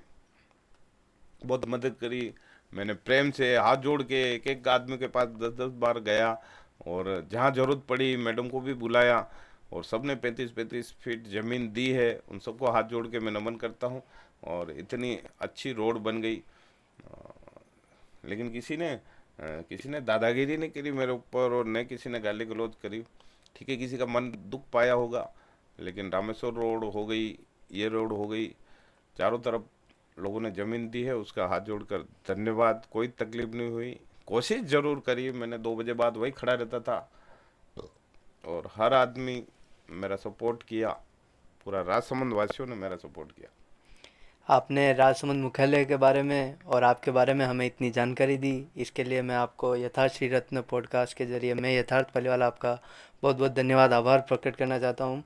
[SPEAKER 1] बहुत मदद करी। मैंने प्रेम से हाथ जोड़ के एक एक आदमी के पास 10-10 बार गया, और जहाँ जरूरत पड़ी मैडम को भी बुलाया। और सबने 35-35 फीट जमीन दी है, उन सबको हाथ जोड़ के मैं नमन करता हूँ। और इतनी अच्छी रोड बन गई, लेकिन किसी ने दादागिरी नहीं करी मेरे ऊपर, और न किसी ने गाली गलौज करी। ठीक है, किसी का मन दुख पाया होगा, लेकिन रामेश्वर रोड हो गई, ये रोड हो गई, चारों तरफ लोगों ने जमीन दी है, उसका हाथ जोड़कर धन्यवाद। कोई तकलीफ नहीं हुई, कोशिश जरूर करी, मैंने 2 बजे बाद वही खड़ा रहता था, और हर आदमी मेरा सपोर्ट किया, पूरा राजसमंद वासियों ने मेरा सपोर्ट किया।
[SPEAKER 2] आपने राजसमंद मुख्यालय के बारे में और आपके बारे में हमें इतनी जानकारी दी, इसके लिए मैं आपको यथार्थ श्री रत्न पॉडकास्ट के जरिए मैं यथार्थ पलिवाल आपका बहुत बहुत धन्यवाद, आभार प्रकट करना चाहता हूँ।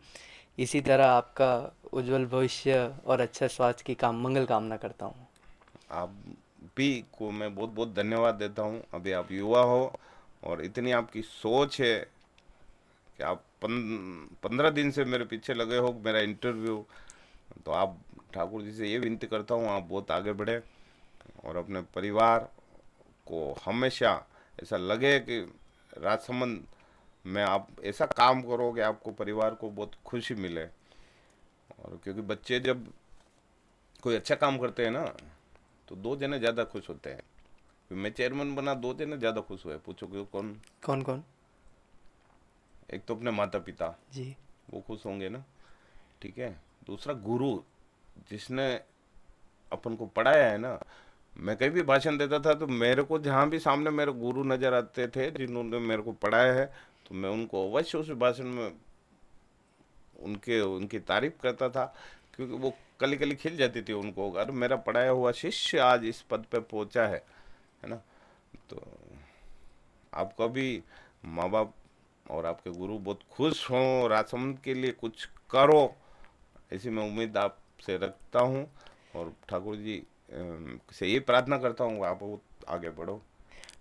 [SPEAKER 2] इसी तरह आपका उज्जवल भविष्य और अच्छे स्वास्थ्य की मंगल कामना करता हूँ।
[SPEAKER 1] आप भी को मैं बहुत बहुत धन्यवाद देता हूँ। अभी आप युवा हो, और इतनी आपकी सोच है कि आप 15 दिन से मेरे पीछे लगे हो मेरा इंटरव्यू। तो आप ठाकुर जी से ये विनती करता हूँ, आप बहुत आगे बढ़े, और अपने परिवार को हमेशा ऐसा लगे कि राजसमंद में आप ऐसा काम करो कि आपको परिवार को बहुत खुशी मिले। और क्योंकि बच्चे जब कोई अच्छा काम करते हैं ना, तो 2 जने ज़्यादा खुश होते हैं। मैं चेयरमैन बना, 2 जने ज़्यादा खुश हुए, पूछो क्यों? कौन?
[SPEAKER 2] कौन कौन?
[SPEAKER 1] एक तो अपने माता पिता,
[SPEAKER 2] जी।
[SPEAKER 1] वो खुश होंगे ना, ठीक है। दूसरा गुरु, जिसने अपन को पढ़ाया है ना। मैं कहीं भी भाषण देता था तो मेरे को जहाँ भी सामने मेरे गुरु नजर आते थे जिन्होंने मेरे को पढ़ाया है, तो मैं उनको अवश्य उस भाषण में उनके उनकी तारीफ करता था, क्योंकि वो कली कली खिल जाती थी उनको, अगर मेरा पढ़ाया हुआ शिष्य आज इस पद पे पहुंचा है ना। तो आपका भी माँ बाप और आपके गुरु बहुत खुश हों, राजसमंद के लिए कुछ करो, ऐसी मैं उम्मीद आपसे रखता हूँ। और ठाकुर जी से ये प्रार्थना करता हूँ, आप बहुत आगे बढ़ो।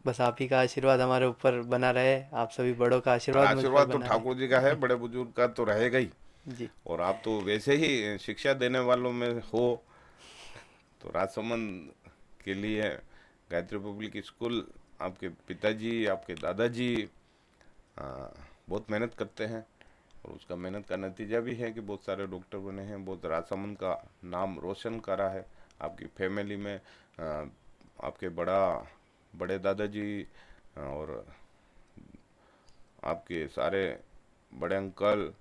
[SPEAKER 2] बस आप ही का आशीर्वाद हमारे ऊपर बना रहे, आप सभी बड़ों का
[SPEAKER 1] और
[SPEAKER 2] आशीर्वाद मुझ पर
[SPEAKER 1] आशीर्वाद तो
[SPEAKER 2] बना
[SPEAKER 1] ठाकुर जी का है,
[SPEAKER 2] रहे।
[SPEAKER 1] बड़े बुजुर्ग का तो रहेगा ही।
[SPEAKER 2] जी।
[SPEAKER 1] और आप तो वैसे ही शिक्षा देने वालों में हो, तो राजसमंद के लिए गायत्री पब्लिक स्कूल, आपके पिताजी आपके दादाजी आ, बहुत मेहनत करते हैं, और उसका मेहनत का नतीजा भी है कि बहुत सारे डॉक्टर बने हैं, बहुत राजसमंद का नाम रोशन करा है। आपकी फैमिली में आपके बड़े दादाजी और आपके सारे बड़े अंकल,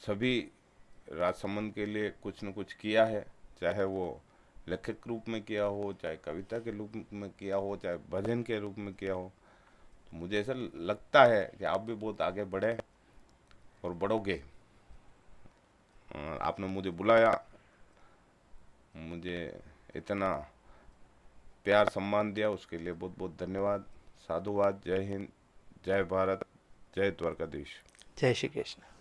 [SPEAKER 1] सभी राजसमंद के लिए कुछ न कुछ किया है, चाहे वो लेखक रूप में किया हो, चाहे कविता के रूप में किया हो, चाहे भजन के रूप में किया हो। तो मुझे ऐसा लगता है कि आप भी बहुत आगे बढ़े और बढ़ोगे। आपने मुझे बुलाया, मुझे इतना प्यार सम्मान दिया, उसके लिए बहुत बहुत धन्यवाद। साधुवाद। जय हिंद, जय भारत, जय द्वारकाधीश।
[SPEAKER 2] जय श्री कृष्ण।